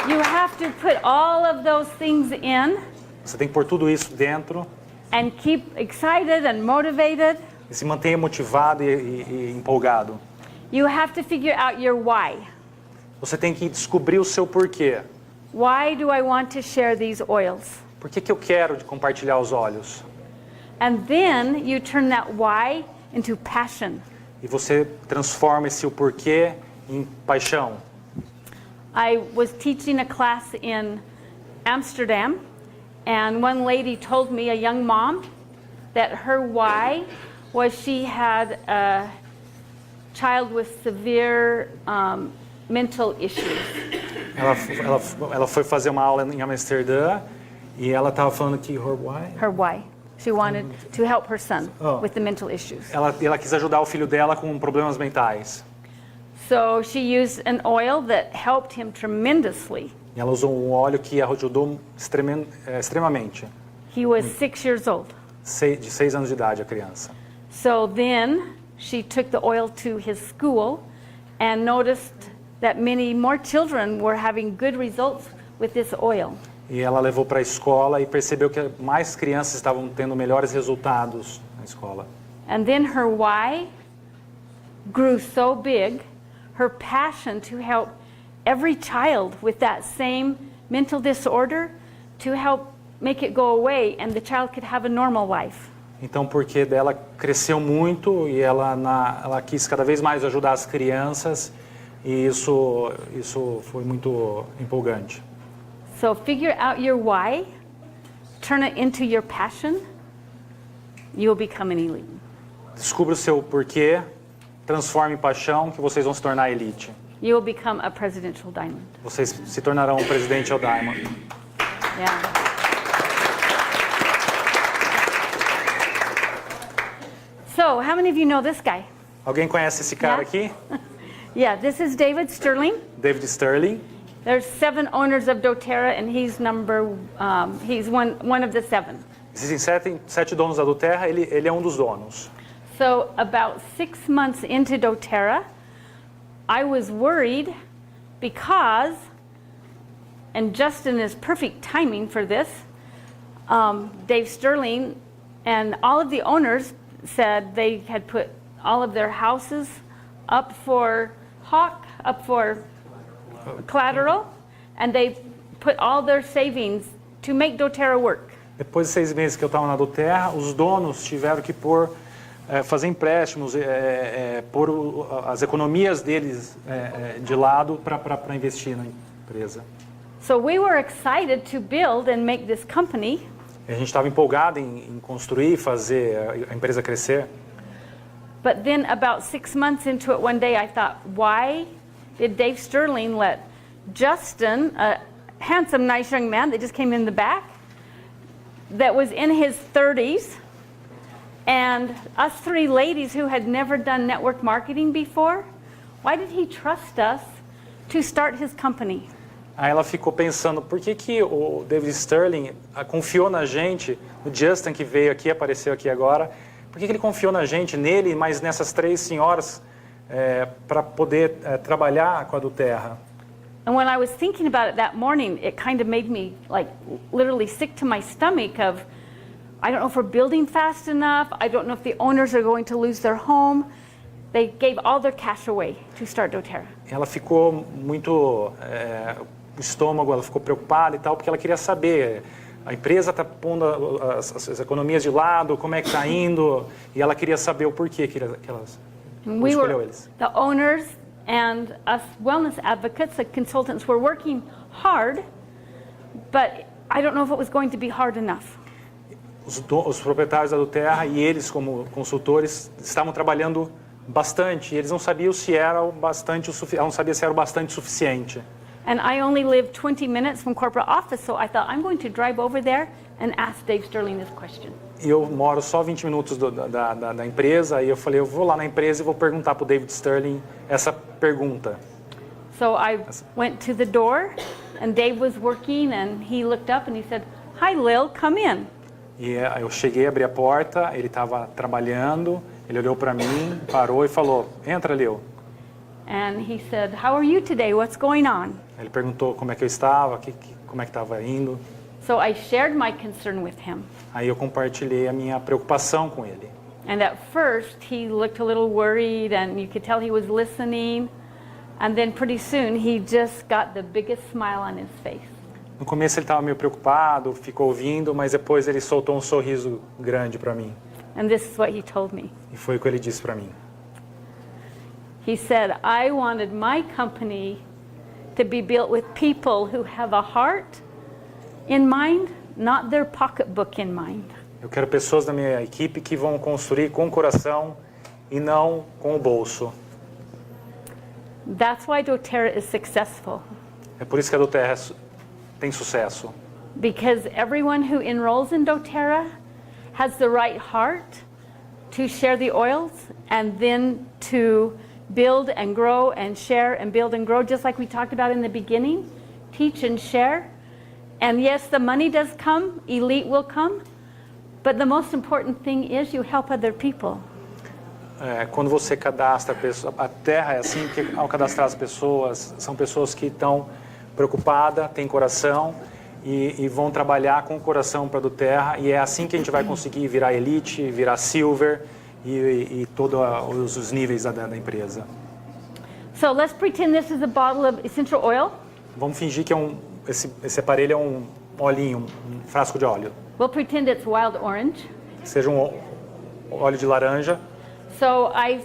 You have to put all of those things in Você tem que pôr tudo isso dentro and keep excited and motivated. e se mantenha motivado e empolgado. You have to figure out your why. Você tem que descobrir o seu porquê. Why do I want to share these oils? Por que eu quero de compartilhar os óleos? And then you turn that why into passion. E você transforma esse porquê em paixão. I was teaching a class in Amsterdam, and one lady told me, a young mom, that her why was she had a child with severe mental issues. Ela foi fazer uma aula em Amsterdã e ela estava falando que Her why. She wanted to help her son with the mental issues. ela quis ajudar o filho dela com problemas mentais. So she used an oil that helped him tremendously. E ela usou um óleo que ajudou extremamente. He was 6 years old. De 6 anos de idade, a criança. So then she took the oil to his school and noticed that many more children were having good results with this oil. E ela levou para a escola e percebeu que mais crianças estavam tendo melhores resultados na escola. And then her why grew so big, her passion to help every child with that same mental disorder, to help make it go away and the child could have a normal life. Então, porque dela cresceu muito e ela quis cada vez mais ajudar as crianças e isso foi muito empolgante. So figure out your why, turn it into your passion, you will become an elite. Descubra o seu porquê, transforme em paixão, que vocês vão se tornar elite. You will become a presidential diamond. Vocês se tornarão um presidential diamond. Yeah. So, how many of you know this guy? Alguém conhece esse cara Yeah. aqui? Yeah, this is David Sterling. David Sterling. There's 7 owners of dōTERRA, and he's he's one of the 7. Existem 7 donos da dōTERRA, ele é um dos donos. So about 6 months into dōTERRA, I was worried because, and Justin is perfect timing for this, Dave Sterling and all of the owners said they had put all of their houses up for collateral, and they put all their savings to make dōTERRA work. Depois de 6 meses que eu estava na dōTERRA, os donos tiveram que fazer empréstimos, pôr as economias deles de lado para investir na empresa. So we were excited to build and make this company. A gente estava empolgado em construir, fazer a empresa crescer. But then about 6 months into it, one day I thought, why did Dave Sterling let Justin, a handsome, nice young man that just came in the back, that was in his 30s, and us 3 ladies who had never done network marketing before, why did he trust us to start his company? Aí ela ficou pensando, por que o David Sterling confiou na gente, o Justin que veio aqui, apareceu aqui agora, por que ele confiou na gente, nele, mas nessas 3 senhoras, para poder trabalhar com a dōTERRA? And when I was thinking about it that morning, it kind of made me like literally sick to my stomach of, I don't know if we're building fast enough, I don't know if the owners are going to lose their home. They gave all their cash away to start dōTERRA. Ela ficou muito, o estômago, ela ficou preocupada e tal, porque ela queria saber, a empresa está pondo as economias de lado, como é que está indo, e ela queria saber o porquê que elas escolheu eles. The owners and us wellness advocates, the consultants, were working hard, but I don't know if it was going to be hard enough. Os proprietários da dōTERRA e eles como consultores estavam trabalhando bastante, e eles não sabiam se era o bastante ela não sabia se era o bastante suficiente. And I only live 20 minutes from corporate office, so I thought I'm going to drive over there and ask Dave Sterling this question. E eu moro só 20 minutos da empresa, e eu falei, eu vou lá na empresa e vou perguntar para o David Sterling essa pergunta. So I went to the door, and Dave was working, and he looked up and he said, "Hi, Lil, come in." E eu cheguei, abri a porta, ele estava trabalhando, ele olhou para mim, parou e falou, entra, Lil. And he said, "How are you today? What's going on?" Ele perguntou como é que eu estava, como é que estava indo. So I shared my concern with him. Aí eu compartilhei a minha preocupação com ele. And at first he looked a little worried, and you could tell he was listening. And then pretty soon he just got the biggest smile on his face. No começo ele estava meio preocupado, ficou ouvindo, mas depois ele soltou um sorriso grande para mim. And this is what he told me. E foi o que ele disse para mim. He said, "I wanted my company to be built with people who have a heart in mind, not their pocketbook in mind." Eu quero pessoas da minha equipe que vão construir com o coração e não com o bolso. That's why dōTERRA is successful. É por isso que a dōTERRA tem sucesso. Because everyone who enrolls in dōTERRA has the right heart to share the oils and then to build and grow and share and build and grow, just like we talked about in the beginning. Teach and share. And yes, the money does come, elite will come, but the most important thing is you help other people. Quando você cadastra a terra, é assim que ao cadastrar as pessoas, são pessoas que estão preocupadas, têm coração e vão trabalhar com o coração para a dōTERRA, e é assim que a gente vai conseguir virar elite, virar silver e todos os níveis da empresa. So let's pretend this is a bottle of essential oil. Vamos fingir que esse aparelho é um olhinho, um frasco de óleo. We'll pretend it's wild orange. Seja um óleo de laranja. So I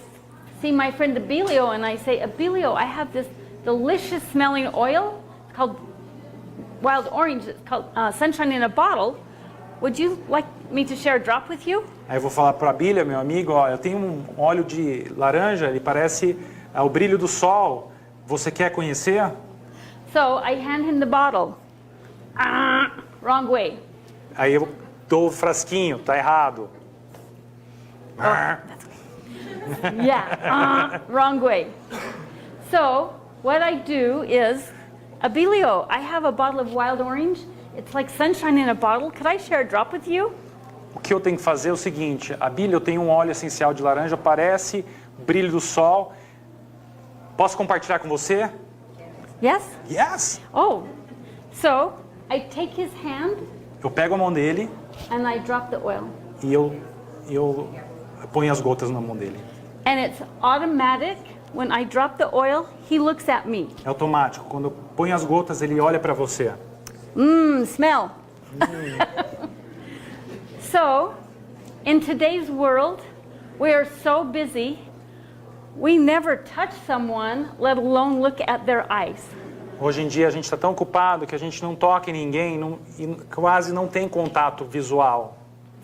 see my friend Abílio and I say, Abílio, I have this delicious smelling oil. It's called wild orange. It's called sunshine in a bottle. Would you like me to share a drop with you? Aí eu vou falar para a Abílio, meu amigo, ó, eu tenho um óleo de laranja, ele parece o brilho do sol. Você quer conhecer? So I hand him the bottle. Wrong way. Aí eu dou o frasquinho, tá errado. Yeah, wrong way. So what I do is, Abílio, I have a bottle of wild orange. It's like sunshine in a bottle. Could I share a drop with you? O que eu tenho que fazer é o seguinte, Abílio, eu tenho um óleo essencial de laranja, parece brilho do sol. Posso compartilhar com você? Yes? Yes! Oh, so I take his hand Eu pego a mão dele and I drop the oil. e eu ponho as gotas na mão dele. And it's automatic. When I drop the oil, he looks at me. É automático. Quando eu ponho as gotas, ele olha para você. Smell. So, in today's world, we are so busy, we never touch someone, let alone look at their eyes. Hoje em dia a gente está tão ocupado que a gente não toca em ninguém e quase não tem contato visual.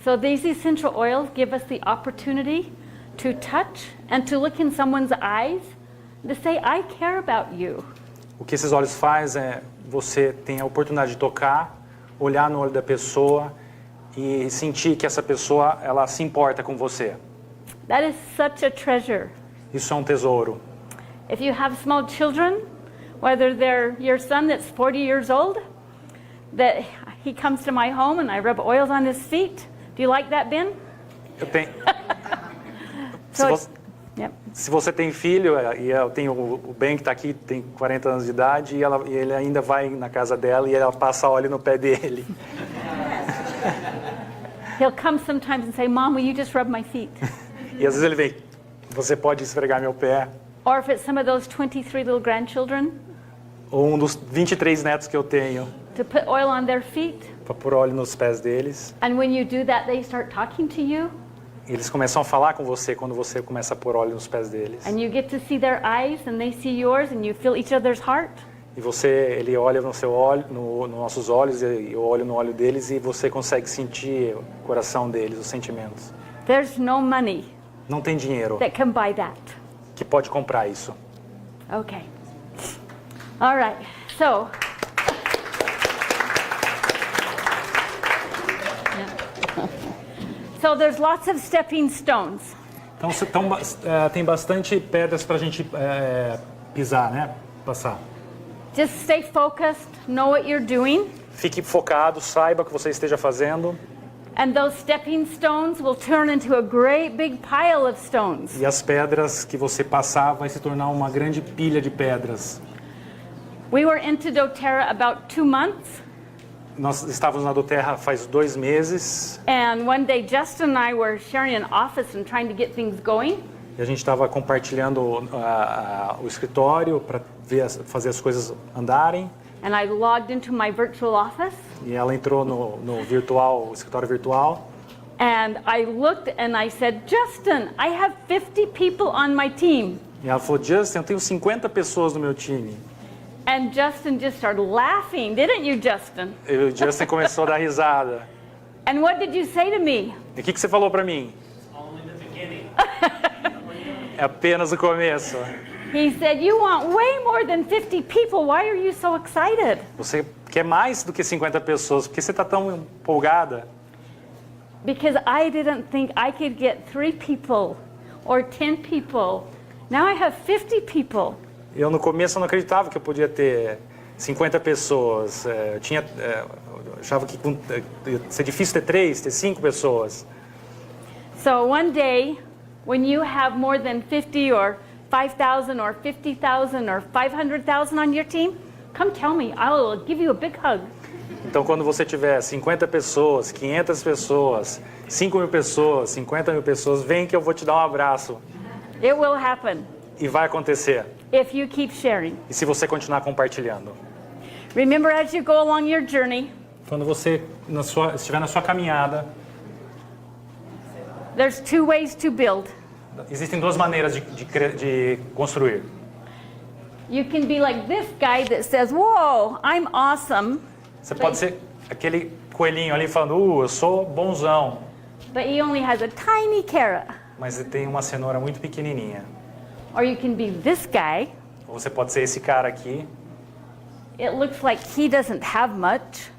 So these essential oils give us the opportunity to touch and to look in someone's eyes, to say, I care about you. O que esses óleos fazem é você tem a oportunidade de tocar, olhar no olho da pessoa e sentir que essa pessoa ela se importa com você. That is such a treasure. Isso é um tesouro. If you have small children, whether they're your son that's 40 years old, that he comes to my home and I rub oils on his feet. Do you like that, Ben? Eu tenho. So yep. Se você tem filho, e eu tenho o Ben que está aqui, tem 40 anos de idade, e ele ainda vai na casa dela e ela passa óleo no pé dele. He'll come sometimes and say, Mom, will you just rub my feet? E às vezes ele vem, você pode esfregar meu pé? Or if it's some of those 23 little grandchildren, Ou um dos 23 netos que eu tenho, to put oil on their feet. para pôr óleo nos pés deles. And when you do that, they start talking to you. E eles começam a falar com você quando você começa a pôr óleo nos pés deles. And you get to see their eyes and they see yours and you feel each other's heart. E ele olha no seu olho, nos nossos olhos, e eu olho no olho deles, e você consegue sentir o coração deles, os sentimentos. There's no money Não tem dinheiro that can buy that. que pode comprar isso. Okay. All right. So, so there's lots of stepping stones. Então tem bastante pedras para a gente pisar, né? Passar. Just stay focused, know what you're doing, Fique focado, saiba o que você esteja fazendo. and those stepping stones will turn into a great big pile of stones. E as pedras que você passar vai se tornar uma grande pilha de pedras. We were into dōTERRA about 2 months, Nós estávamos na dōTERRA faz 2 meses. and one day Justin and I were sharing an office and trying to get things going. E a gente estava compartilhando o escritório para fazer as coisas andarem. And I logged into my virtual office, E ela entrou no virtual, o escritório virtual. and I looked and I said, Justin, I have 50 people on my team. E ela falou, Justin, eu tenho 50 pessoas no meu time. And Justin just started laughing, didn't you, Justin? E o Justin começou a dar risada. And what did you say to me? E o que você falou para mim? Only the beginning. É apenas o começo. He said, you want way more than 50 people. Why are you so excited? Você quer mais do que 50 pessoas. Por que você está tão empolgada? Because I didn't think I could get 3 people or 10 people Now I have 50 people. Eu no começo não acreditava que eu podia ter 50 pessoas. Achava que ia ser difícil ter 5 pessoas. So one day, when you have more than 50 or 5,000 or 50,000 or 500,000 on your team, come tell me. I will give you a big hug. Então, quando você tiver 50 pessoas, 500 pessoas, 5.000 pessoas, 50.000 pessoas, vem que eu vou te dar um abraço. It will happen E vai acontecer. if you keep sharing. E se você continuar compartilhando. Remember, as you go along your journey, Quando você estiver na sua caminhada, there's 2 ways to build. existem 2 maneiras de construir. You can be like this guy that says, "Whoa, I'm awesome," Você pode ser aquele coelhinho ali falando, eu sou bonzão, but he only has a tiny carrot. mas ele tem uma cenoura muito pequenininha. Or you can be this guy. Ou você pode ser esse cara aqui, It looks like he doesn't have much,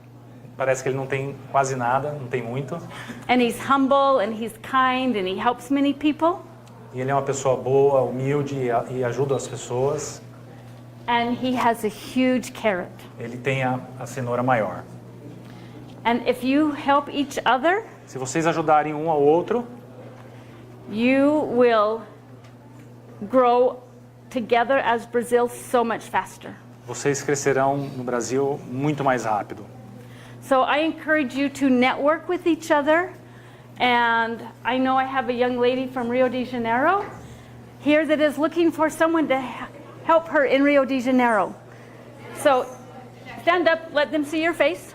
parece que ele não tem quase nada, não tem muito, and he's humble and he's kind and he helps many people, e ele é uma pessoa boa, humilde e ajuda as pessoas. and he has a huge carrot. Ele tem a cenoura maior. And if you help each other, Se vocês ajudarem um ao outro, you will grow together as Brazil so much faster. vocês crescerão no Brasil muito mais rápido. So I encourage you to network with each other. And I know I have a young lady from Rio de Janeiro here that is looking for someone to help her in Rio de Janeiro. So stand up, let them see your face.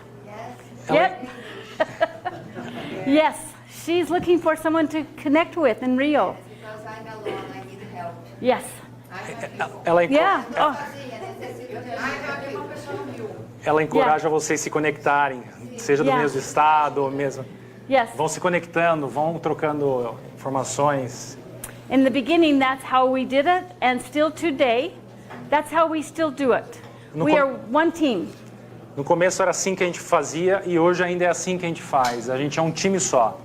Yep. Yes, she's looking for someone to connect with in Rio. Because I'm alone, I need help. Yes. Ela, Yeah. Oh, ela encoraja vocês a se conectarem, seja do Yeah. mesmo estado ou mesmo. yes. Vão se conectando, vão trocando informações. In the beginning, that's how we did it, and still today, that's how we still do it. No We com- are one team. No começo era assim que a gente fazia e hoje ainda é assim que a gente faz. A gente é um time só.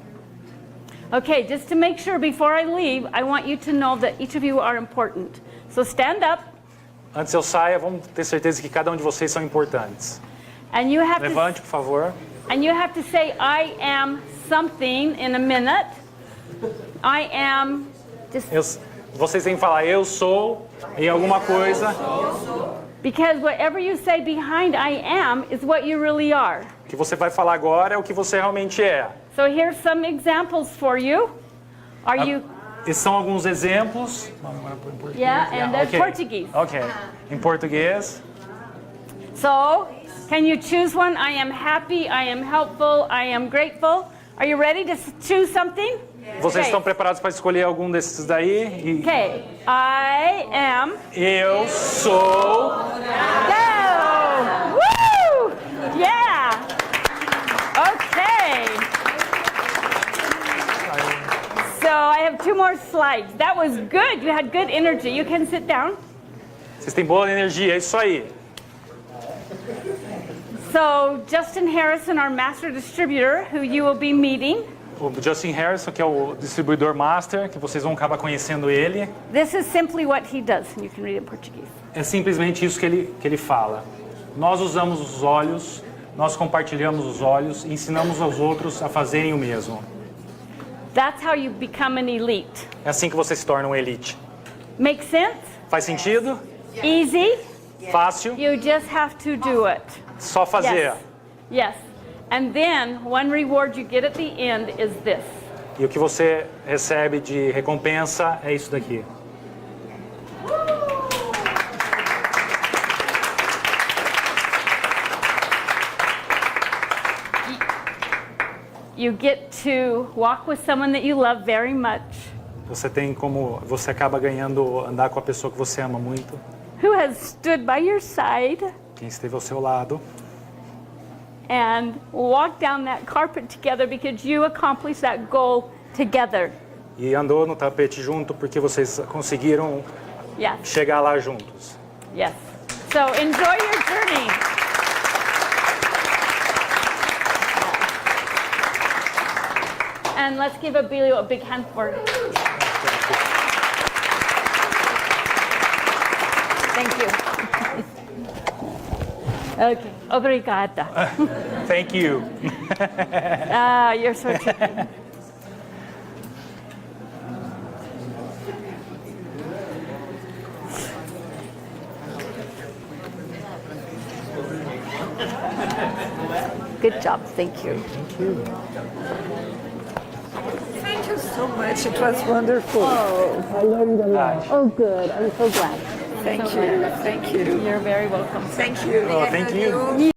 Okay, just to make sure before I leave, I want you to know that each of you are important. So stand up, Antes eu saia, vamos ter certeza que cada um de vocês são importantes. and you have Levante, por favor. to say, "I am something" in a minute. I am just Vocês têm que falar, eu sou em alguma coisa. because whatever you say behind "I am" is what you really are. O que você vai falar agora é o que você realmente é. So here's some examples for you. Are you? Esses são alguns exemplos. Vamos agora pôr em português. Yeah, and then ok. Portuguese. Ok. Em português. So, can you choose one? I am happy, I am helpful, I am grateful. Are you ready to choose something? Vocês Okay. estão preparados para escolher algum desses daí? Okay, I am. Eu sou. Go! Woo! Yeah! Okay. So I have 2 more slides. That was good. You had good energy. You can sit down. Vocês têm boa energia, é isso aí. So Justin Harrison, our master distributor, who you will be meeting. O Justin Harrison, que é o distribuidor master, que vocês vão acabar conhecendo ele, This is simply what he does. And you can read it in Portuguese. é simplesmente isso que ele fala. Nós usamos os olhos, nós compartilhamos os olhos e ensinamos aos outros a fazerem o mesmo. That's how you become an elite. É assim que você se torna um elite. Make sense? Faz sentido? Easy? Fácil? You just have to do it. Só fazer. Yes. And then one reward you get at the end is this. E o que você recebe de recompensa é isso daqui. You get to walk with someone that you love very much, Você acaba ganhando andar com a pessoa que você ama muito, who has stood by your side, quem esteve ao seu lado, and walk down that carpet together because you accomplished that goal together. e andou no tapete junto porque vocês conseguiram Yes. chegar lá juntos. Yes. So enjoy your journey. And let's give Abílio a big hand for it. Thank you. Okay, obrigada. Thank you. Ah, you're so tricky. Good job, thank you. Thank you so much. It was wonderful. Oh, good, I'm so glad. Thank you. Thank you. You're very welcome. Thank you. Oh, thank you.